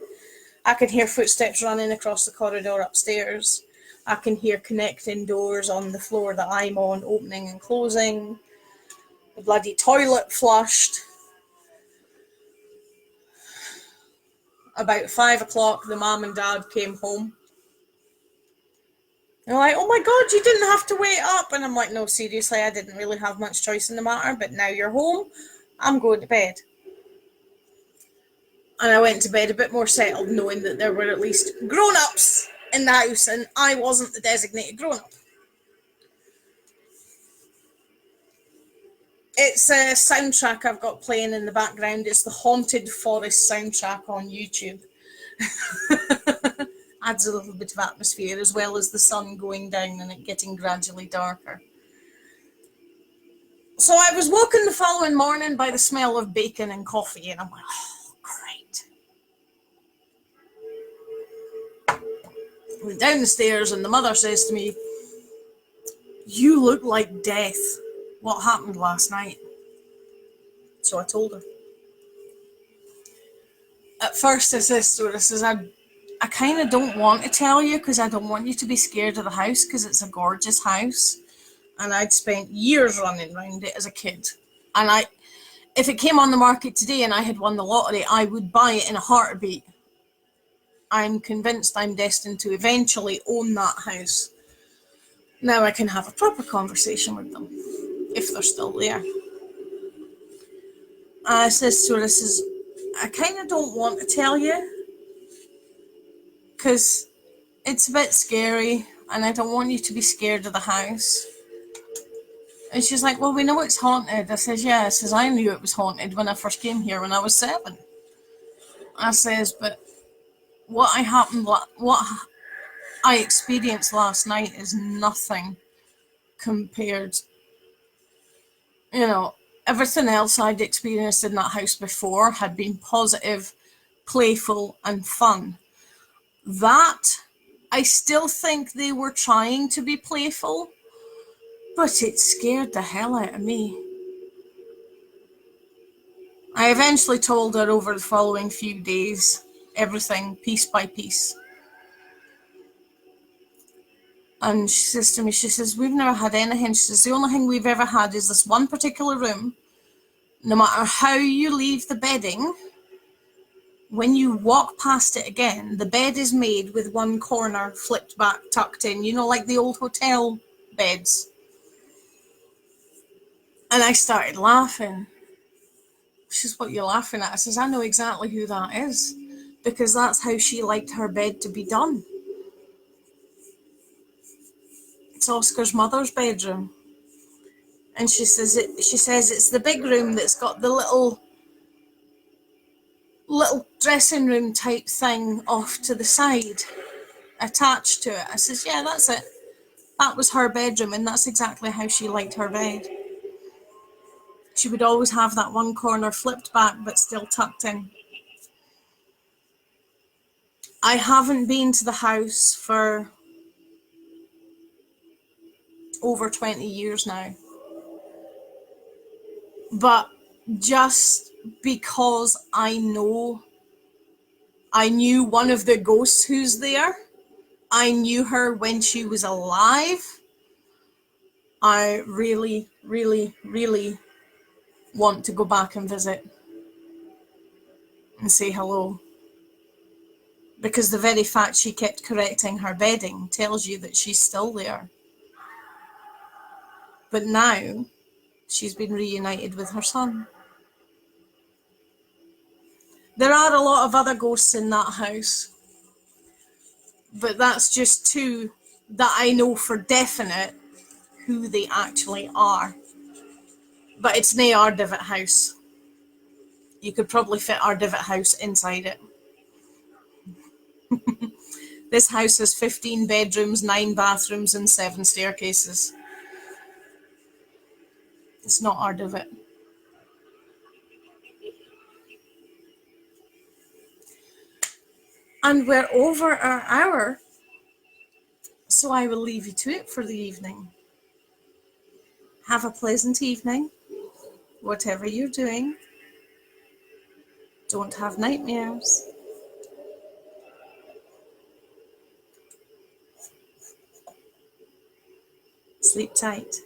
I can hear footsteps running across the corridor upstairs. I can hear connecting doors on the floor that I'm on, opening and closing. The bloody toilet flushed. About 5 o'clock, the mum and dad came home. They're like, oh my God, you didn't have to wait up. And I'm like, no, seriously, I didn't really have much choice in the matter, but now you're home, I'm going to bed. And I went to bed a bit more settled, knowing that there were at least grown-ups in the house, and I wasn't the designated grown-up. It's a soundtrack I've got playing in the background. It's the Haunted Forest soundtrack on YouTube. Adds a little bit of atmosphere, as well as the sun going down and it getting gradually darker. So I was woken the following morning by the smell of bacon and coffee, and I'm like, oh, great. I went down the stairs, and the mother says to me, you look like death. What happened last night? So I told her. At first, I says, I kind of don't want to tell you because I don't want you to be scared of the house because it's a gorgeous house. And I'd spent years running around it as a kid. And If it came on the market today and I had won the lottery, I would buy it in a heartbeat. I'm convinced I'm destined to eventually own that house. Now I can have a proper conversation with them, if they're still there. I says to her, I says, I kind of don't want to tell you, because it's a bit scary, and I don't want you to be scared of the house. And she's like, well, we know it's haunted. I says, yeah. I says, I knew it was haunted when I first came here when I was 7. I says, but what I experienced last night is nothing compared, everything else I'd experienced in that house before had been positive, playful, and fun. That, I still think they were trying to be playful, but it scared the hell out of me. I eventually told her over the following few days, everything piece by piece. And she says to me, she says, we've never had anything. She says, the only thing we've ever had is this one particular room. No matter how you leave the bedding, when you walk past it again, the bed is made with one corner flipped back, tucked in, like the old hotel beds. And I started laughing. She says, what are you laughing at? I says, I know exactly who that is, because that's how she liked her bed to be done. It's Oscar's mother's bedroom. And she says it's the big room that's got the little dressing room type thing off to the side attached to it. I says, yeah, that's it. That was her bedroom, and that's exactly how she liked her bed. She would always have that one corner flipped back but still tucked in. I haven't been to the house for over 20 years now. But just because I knew one of the ghosts who's there, I knew her when she was alive, I really, really, really want to go back and visit and say hello. Because the very fact she kept correcting her bedding tells you that she's still there. But now she's been reunited with her son. There are a lot of other ghosts in that house, but that's just 2 that I know for definite who they actually are. But it's nae Ardivit house. You could probably fit Ardivit house inside it. This house has 15 bedrooms, 9 bathrooms, and 7 staircases. It's not Ardivit. And we're over our hour, so I will leave you to it for the evening. Have a pleasant evening, whatever you're doing. Don't have nightmares. Sleep tight.